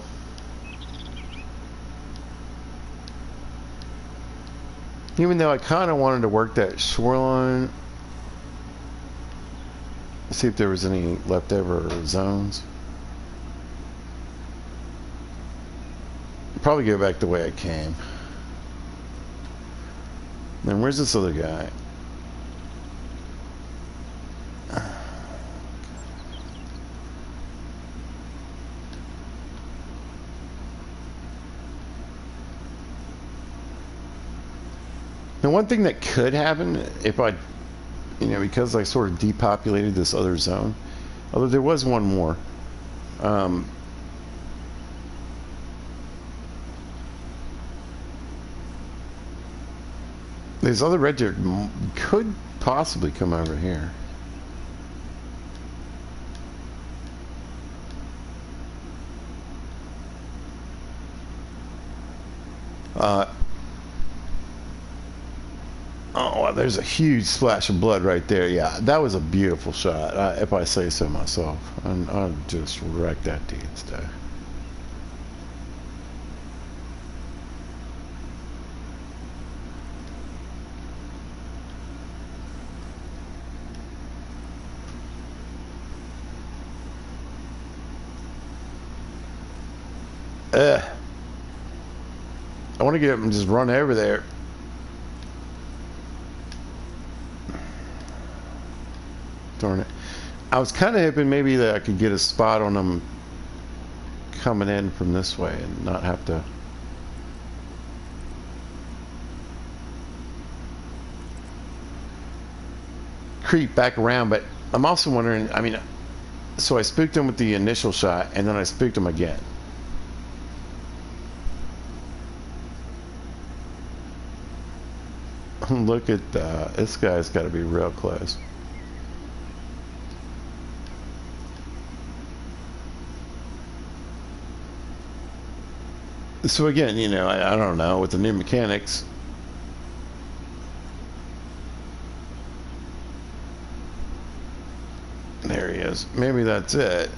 Even though I kind of wanted to work that shoreline, see if there was any leftover zones. probably go back the way I came. Then where's this other guy? Now, one thing that could happen if I, because I sort of depopulated this other zone, although there was one more. These other red deer could possibly come over here. Oh, wow, there's a huge splash of blood right there. Yeah, that was a beautiful shot, if I say so myself. And I just wrecked that dude's day. I want to get up and just run over there. Darn it. I was kind of hoping maybe that I could get a spot on them coming in from this way and not have to creep back around. But I'm also wondering, so I spooked him with the initial shot and then I spooked him again. Look at that. This guy's got to be real close. So again, I don't know, with the new mechanics, there he is. Maybe that's it.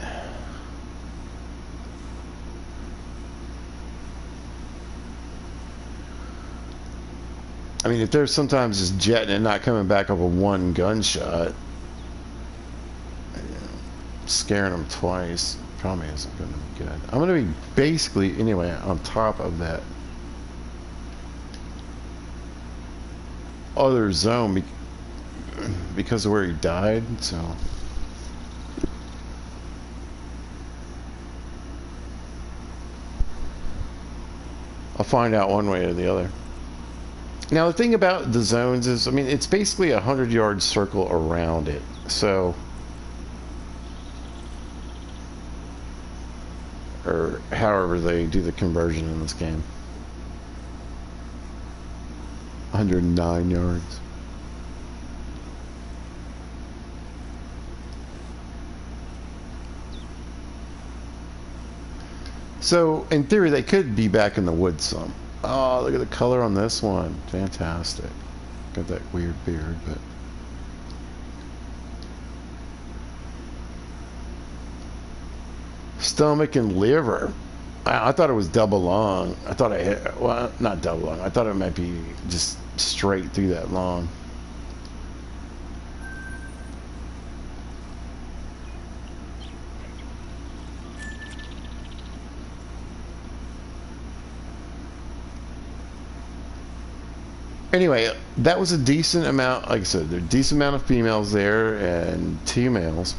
If they're sometimes just jetting and not coming back off a one gunshot, scaring them twice probably isn't going to be good. I'm going to be basically, anyway, on top of that other zone because of where he died, so. I'll find out one way or the other. Now, the thing about the zones is, it's basically a 100-yard circle around it. So, or however they do the conversion in this game. 109 yards. So, in theory, they could be back in the woods some. Oh, look at the color on this one. Fantastic. Got that weird beard, but... Stomach and liver. I thought it was double long. I thought I hit... Well, not double long. I thought it might be just straight through that long. Anyway, that was a decent amount. Like I said, there's a decent amount of females there and 2 males.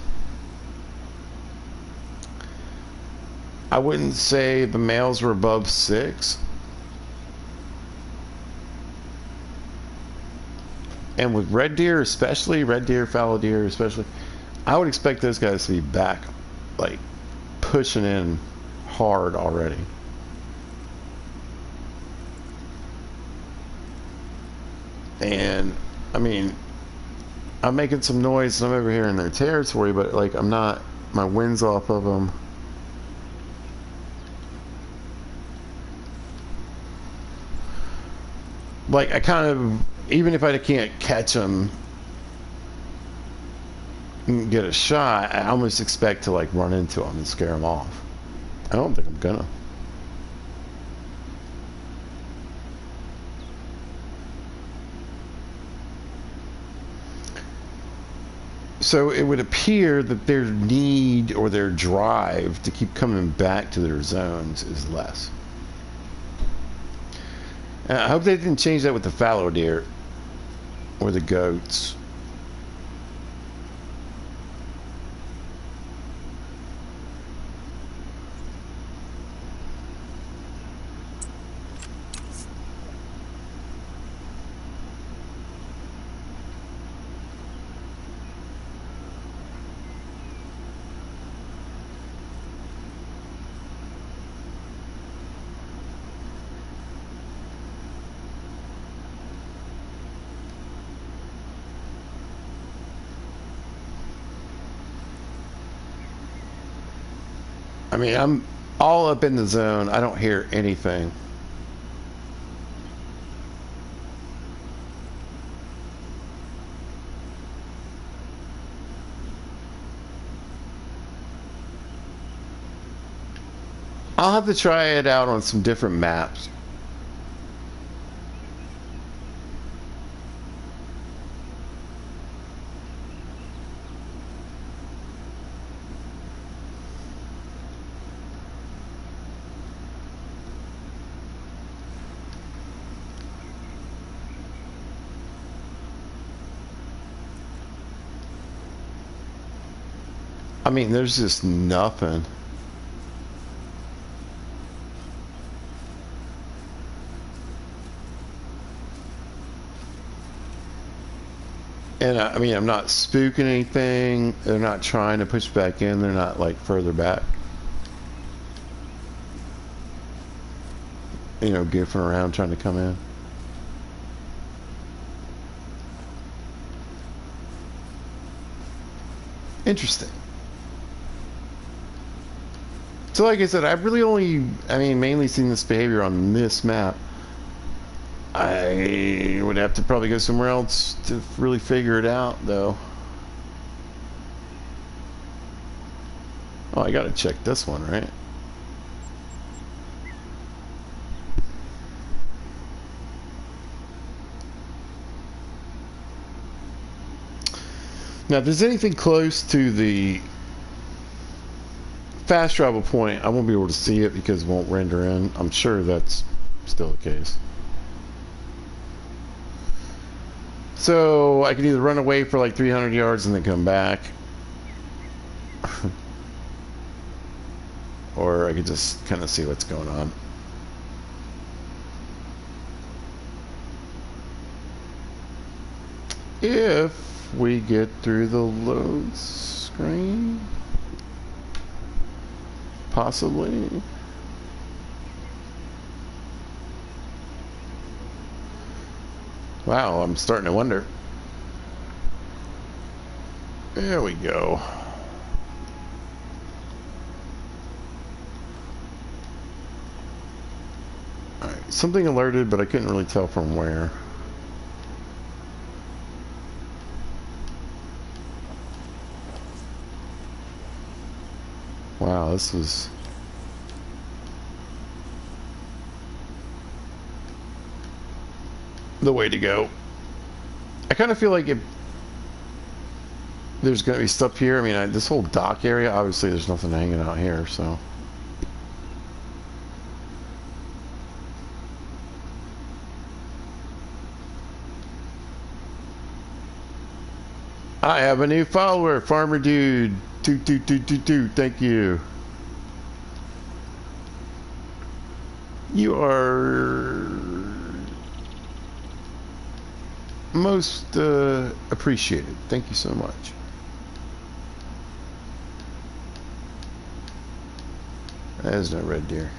I wouldn't say the males were above 6. And with red deer especially, red deer, fallow deer especially, I would expect those guys to be back, like, pushing in hard already. And I'm making some noise and I'm over here in their territory, but like I'm not, my wind's off of them. Like I kind of, even if I can't catch them and get a shot, I almost expect to like run into them and scare them off. I don't think I'm gonna. So it would appear that their need or their drive to keep coming back to their zones is less. I hope they didn't change that with the fallow deer or the goats. I mean, I'm all up in the zone. I don't hear anything. I'll have to try it out on some different maps. I mean, there's just nothing. And I mean, I'm not spooking anything. They're not trying to push back in. They're not like further back. You know, goofing around trying to come in. Interesting. So like I said, I've really only, I mean, mainly seen this behavior on this map. I would have to probably go somewhere else to really figure it out, though. Oh, I gotta check this one, right? Now, if there's anything close to the fast travel point, I won't be able to see it because it won't render in. I'm sure that's still the case. So I can either run away for like 300 yards and then come back, or I could just kind of see what's going on. If we get through the load screen, possibly. Wow, I'm starting to wonder. There we go. Alright, something alerted, but I couldn't really tell from where. Wow, this was... the way to go. I kind of feel like there's going to be stuff here. I mean, this whole dock area, obviously there's nothing hanging out here, so... I have a new follower, Farmer Dude. Thank you. You are most appreciated. Thank you so much. There's no red deer.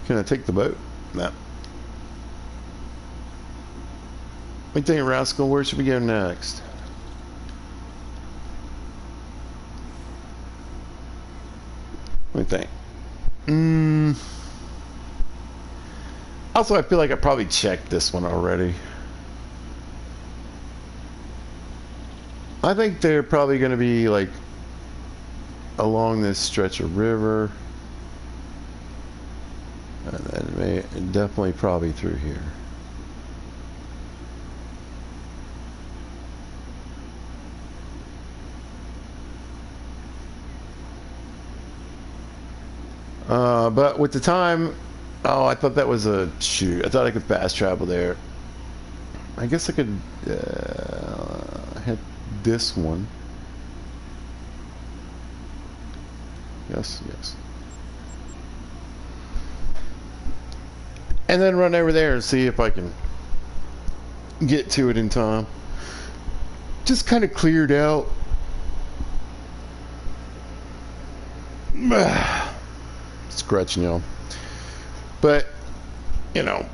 Can I take the boat? No. What do you think, Rascal? Where should we go next? What do you think? Also, I feel like I probably checked this one already. I think they're probably going to be like along this stretch of river. And then definitely probably through here. But with the time, oh, I thought that was a shoot. I thought I could fast travel there. I guess I could hit this one. Yes, yes. And then run over there and see if I can get to it in time. Just kind of cleared out. Scratching y'all. But, you know,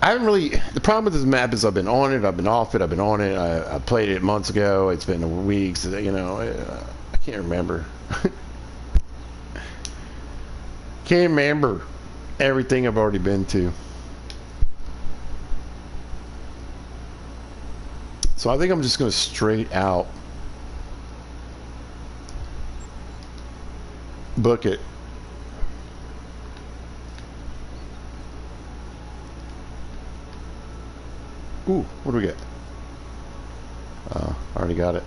I haven't really... The problem with this map is I've been on it, I've been off it, I've been on it. I played it months ago. It's been weeks, you know. I can't remember. Can't remember everything I've already been to. So I think I'm just going to straight out book it. Ooh, what do we get? Already got it.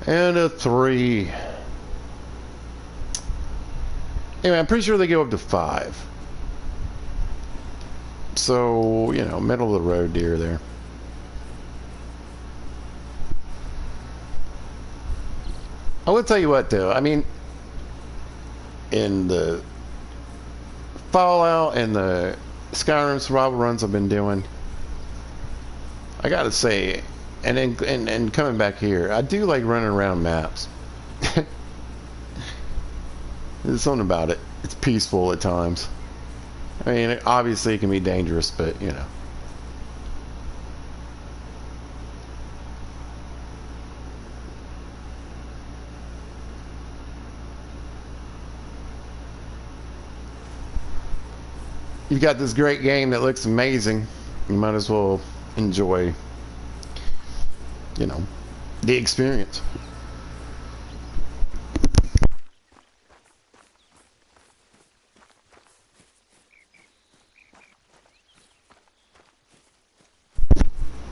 And a 3. Anyway, I'm pretty sure they go up to 5. So, you know, middle of the road deer there. I will tell you what, though. I mean, in the Fallout and the Skyrim survival runs I've been doing, I gotta say, and coming back here, I do like running around maps. There's something about it. It's peaceful at times. I mean, obviously it can be dangerous, but, you know. You've got this great game that looks amazing. You might as well enjoy, you know, the experience.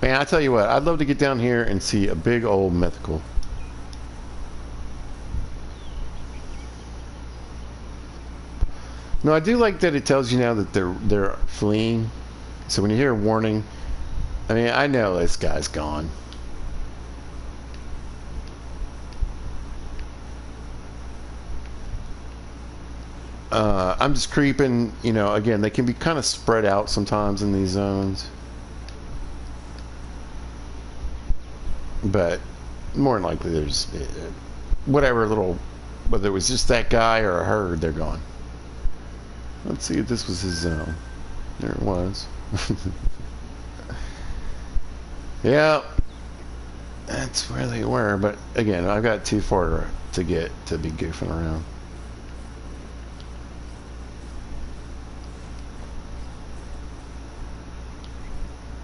Man, I tell you what, I'd love to get down here and see a big old mythical. No, I do like that it tells you now that they're fleeing. So when you hear a warning, I mean, I know this guy's gone. I'm just creeping, you know, again, they can be kind of spread out sometimes in these zones. But more than likely there's whatever little, whether it was just that guy or a herd, they're gone. Let's see if this was his zone. There it was. Yeah, that's where they were. But again, I've got too far to get to be goofing around.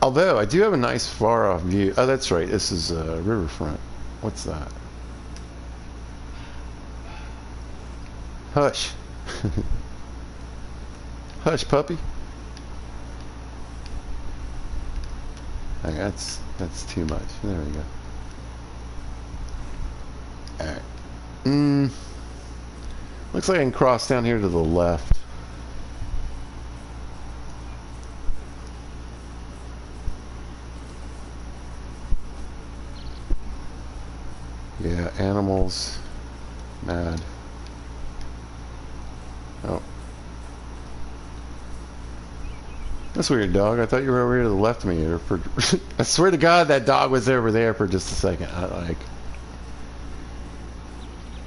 Although I do have a nice far off view. Oh, that's right. This is riverfront. What's that? Hush. Hush, puppy. Okay, that's too much. There we go. Alright. Looks like I can cross down here to the left. Yeah, animals. Mad. Oh. That's weird, dog. I thought you were over here to the left of me. For I swear to God, that dog was over there for just a second.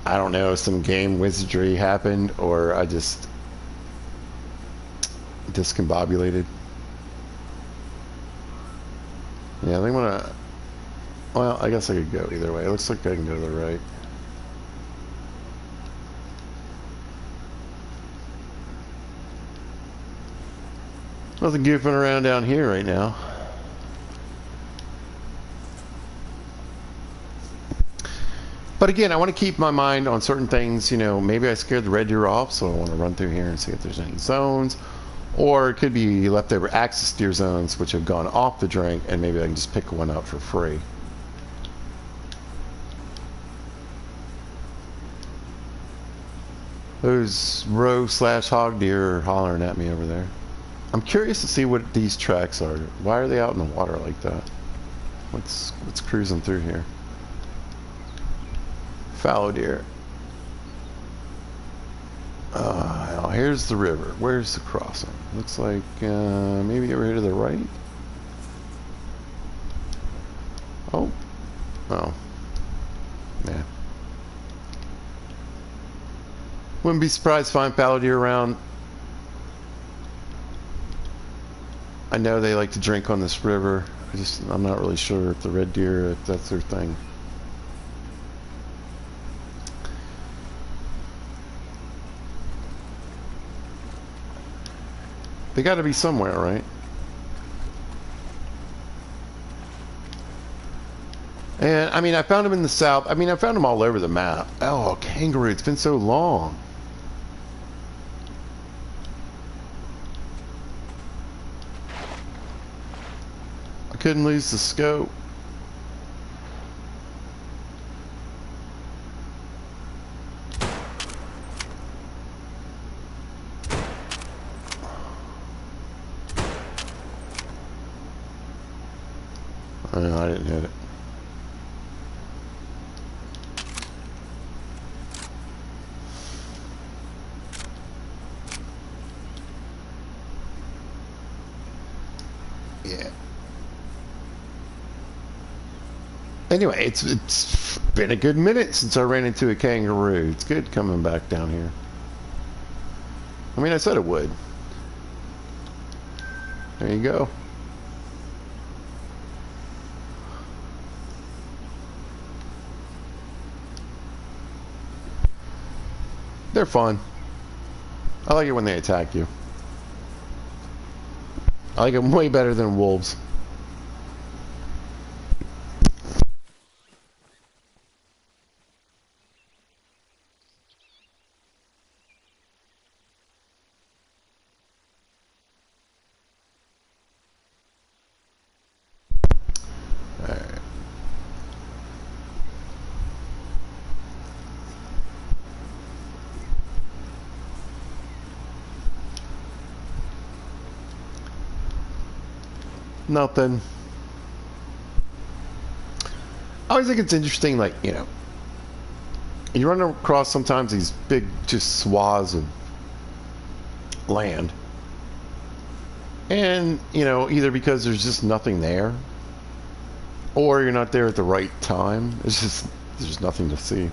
I don't know, some game wizardry happened, or I just discombobulated. Yeah, they want to... Well, I guess I could go either way. It looks like I can go to the right. Nothing goofing around down here right now. But again, I want to keep my mind on certain things. You know, maybe I scared the red deer off, so I want to run through here and see if there's any zones. Or it could be leftover axis deer zones, which have gone off the drink, and maybe I can just pick one up for free. Those roe/hog deer are hollering at me over there. I'm curious to see what these tracks are. Why are they out in the water like that? What's cruising through here? Fallow deer. Now here's the river. Where's the crossing? Looks like maybe over here to the right. Oh. Oh. Yeah. Wouldn't be surprised to find fallow deer around. I know they like to drink on this river. I'm not really sure if the red deer, if that's their thing. They got to be somewhere, right? And I mean, I found them in the south. I mean, I found them all over the map. Oh, kangaroo! It's been so long. I couldn't lose the scope. Oh, no, I didn't hit it. Yeah. Anyway, it's been a good minute since I ran into a kangaroo. It's good coming back down here. I mean, I said it would. There you go. They're fun. I like it when they attack you. I like them way better than wolves. Alright. Nothing. I always think it's interesting, like, you know, you run across sometimes these big, just swaths of land. And, you know, either because there's just nothing there, or you're not there at the right time. It's just, there's nothing to see.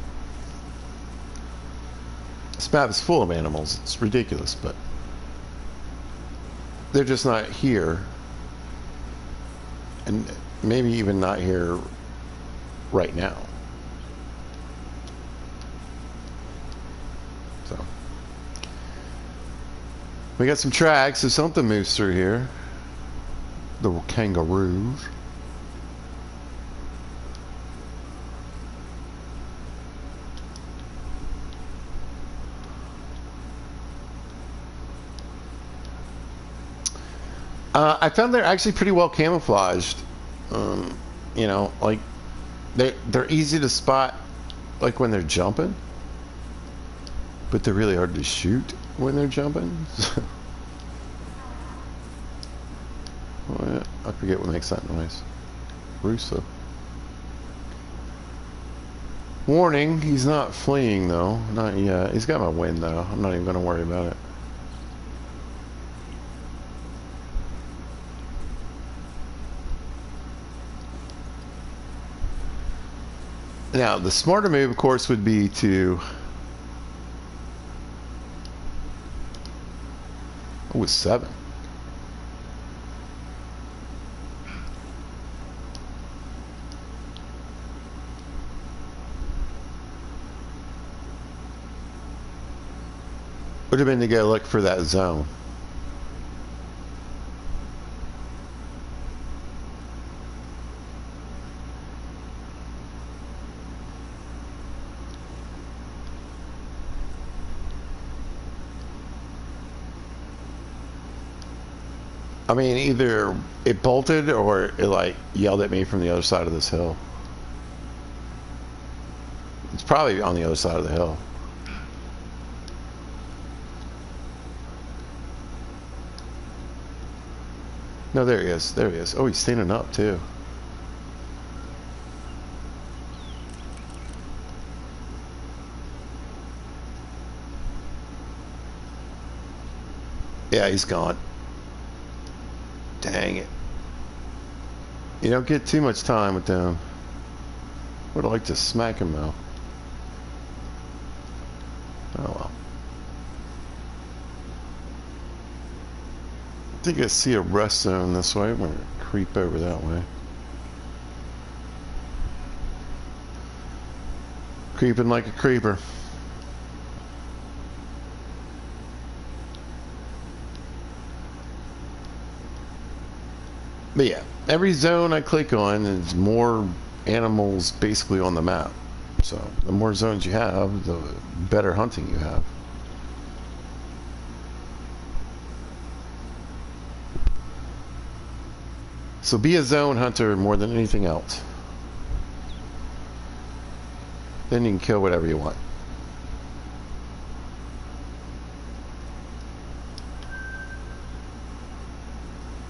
This map is full of animals. It's ridiculous, but they're just not here. And maybe even not here right now. So we got some tracks, so something moves through here. The kangaroos. I found they're actually pretty well camouflaged. You know, like they're easy to spot, like when they're jumping, but they're really hard to shoot when they're jumping. Oh, yeah. I forget what makes that noise. Russo. Warning: he's not fleeing though. Not yet. He's got my wind though. I'm not even going to worry about it. Now, the smarter move, of course, would be to... Oh, it's 7. Would have been to go look for that zone. I mean, either it bolted or it like yelled at me from the other side of this hill. It's probably on the other side of the hill. No, there he is. There he is. Oh, he's standing up, too. Yeah, he's gone. Dang it. You don't get too much time with them. Would like to smack him, though. Oh, well. I think I see a rest zone this way. I'm going to creep over that way. Creeping like a creeper. But yeah, every zone I click on is more animals basically on the map. So the more zones you have, the better hunting you have. So be a zone hunter more than anything else. Then you can kill whatever you want.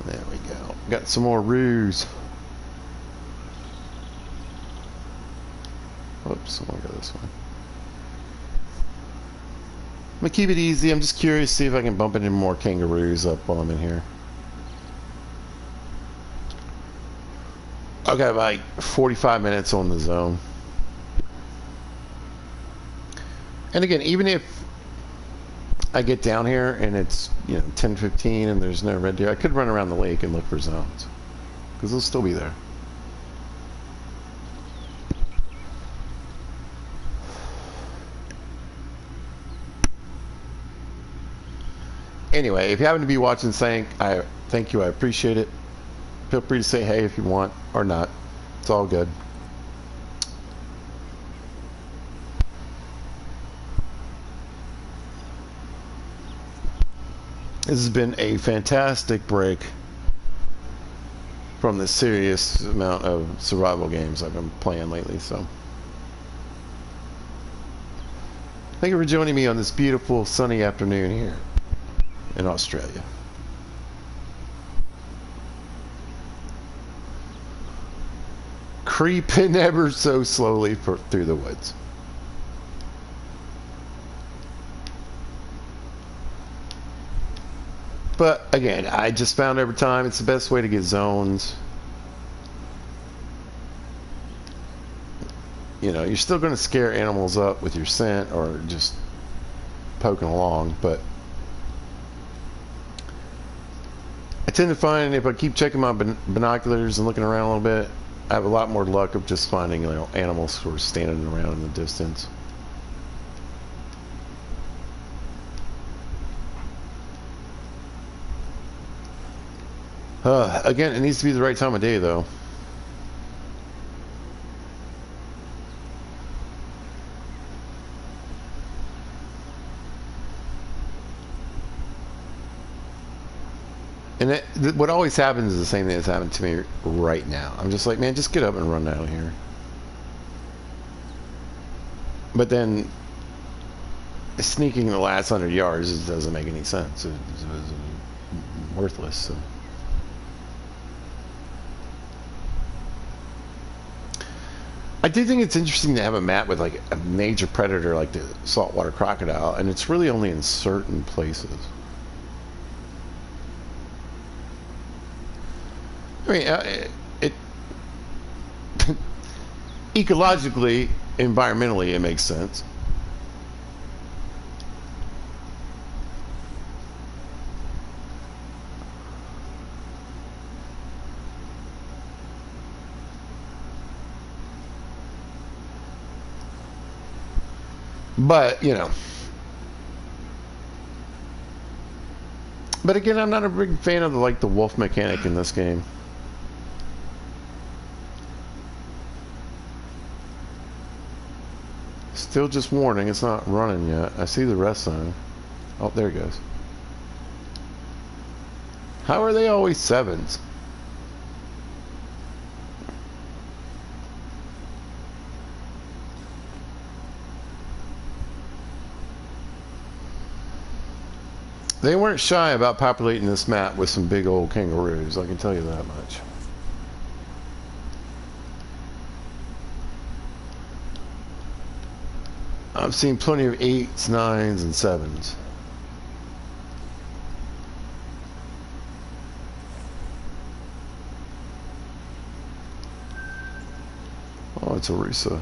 There we go. Got some more roos. Oops, I want to go this way. I'm going to keep it easy. I'm just curious to see if I can bump into more kangaroos up while I'm in here. I've got like 45 minutes on the zone. And again, even if I get down here and it's 10:15 and there's no red deer, I could run around the lake and look for zones because they'll still be there. Anyway, if you happen to be watching, I thank you. I appreciate it. Feel free to say hey if you want or not. It's all good. This has been a fantastic break from the serious amount of survival games I've been playing lately. So, thank you for joining me on this beautiful sunny afternoon here in Australia. Creeping ever so slowly through the woods. But again, I just found over time it's the best way to get zones. You're still going to scare animals up with your scent or just poking along, but I tend to find if I keep checking my binoculars and looking around a little bit, I have a lot more luck of just finding animals who are standing around in the distance. Again, it needs to be the right time of day, though. And what always happens is the same thing that's happened to me right now. I'm just like, man, just get up and run out of here. But then sneaking the last 100 yards just doesn't make any sense. It's worthless. So. I do think it's interesting to have a map with like a major predator like the saltwater crocodile, and it's really only in certain places. I mean, it ecologically, environmentally, it makes sense. But, but again, I'm not a big fan of the wolf mechanic in this game. Still just warning, it's not running yet. I see the rest zone. Oh, there it goes. How are they always sevens? They weren't shy about populating this map with some big old kangaroos, I can tell you that much. I've seen plenty of 8s, 9s, and 7s. Oh, it's a Risa.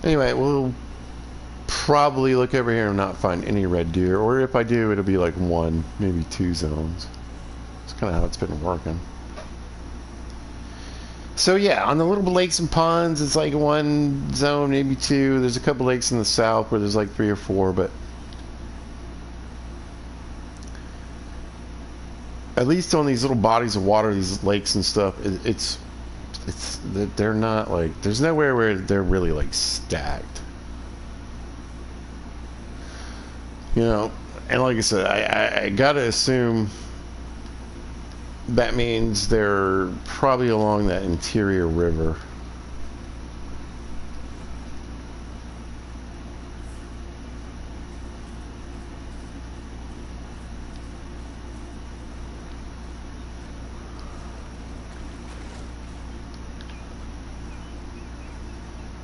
Anyway, we'll probably look over here and not find any red deer, or if I do, it'll be like 1, maybe 2 zones. That's kind of how it's been working. So yeah, on the little lakes and ponds, it's like 1 zone, maybe 2. There's a couple lakes in the south where there's like 3 or 4, but at least on these little bodies of water, these lakes and stuff, it's they're not like, there's nowhere where they're really like stacked, you know. And like I said, I gotta assume that means they're probably along that interior river.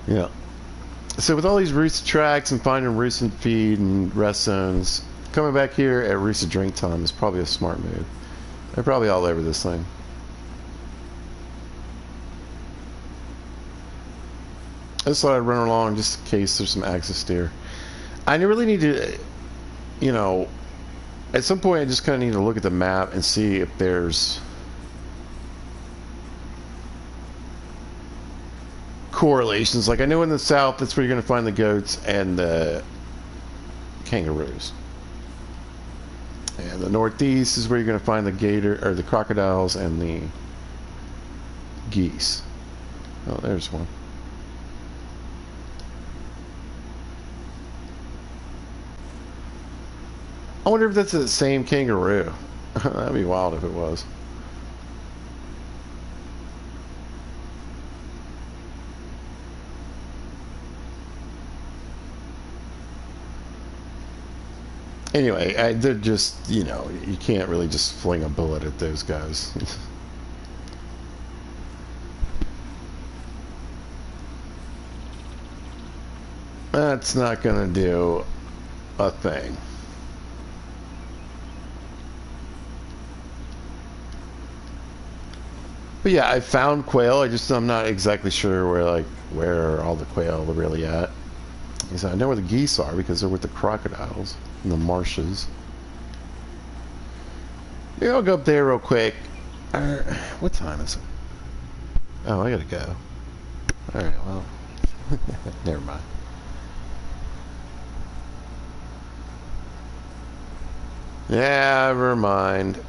Yeah. So with all these roost tracks and finding roost and feed and rest zones, coming back here at roost drink time is probably a smart move. They're probably all over this thing. I just thought I'd run along just in case there's some axis deer. I really need to, you know, at some point I just kind of need to look at the map and see if there's correlations. Like I know in the south that's where you're going to find the goats and the kangaroos, and the northeast is where you're going to find the gator or the crocodiles and the geese. Oh, there's one. I wonder if that's the same kangaroo. That'd be wild if it was. Anyway, they're just, you know, you can't really just fling a bullet at those guys. That's not gonna do a thing. But yeah, I found quail. I'm not exactly sure where all the quail are really at. Because I know where the geese are because they're with the crocodiles in the marshes. Maybe I'll go up there real quick. What time is it? Oh, I gotta go. Alright, well. Never mind. Never mind.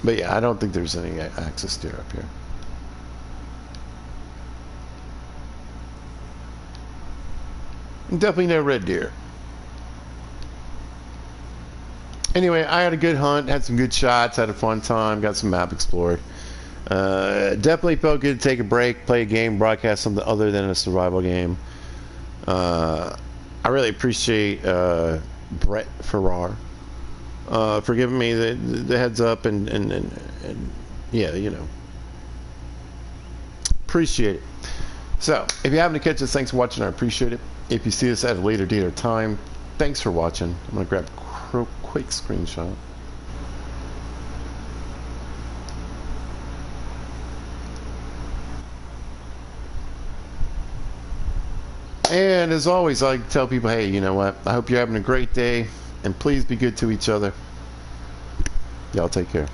But yeah, I don't think there's any axis deer up here. Definitely no red deer. Anyway, I had a good hunt, had some good shots, had a fun time, got some map explored. Definitely felt good to take a break, play a game, broadcast something other than a survival game. I really appreciate Brett Farrar for giving me the heads up and yeah, you know, appreciate it. So, if you happen to catch this, thanks for watching. I appreciate it. If you see this at a later date or time, thanks for watching. I'm going to grab a quick screenshot. And as always, I tell people, hey, you know what? I hope you're having a great day, and please be good to each other. Y'all take care.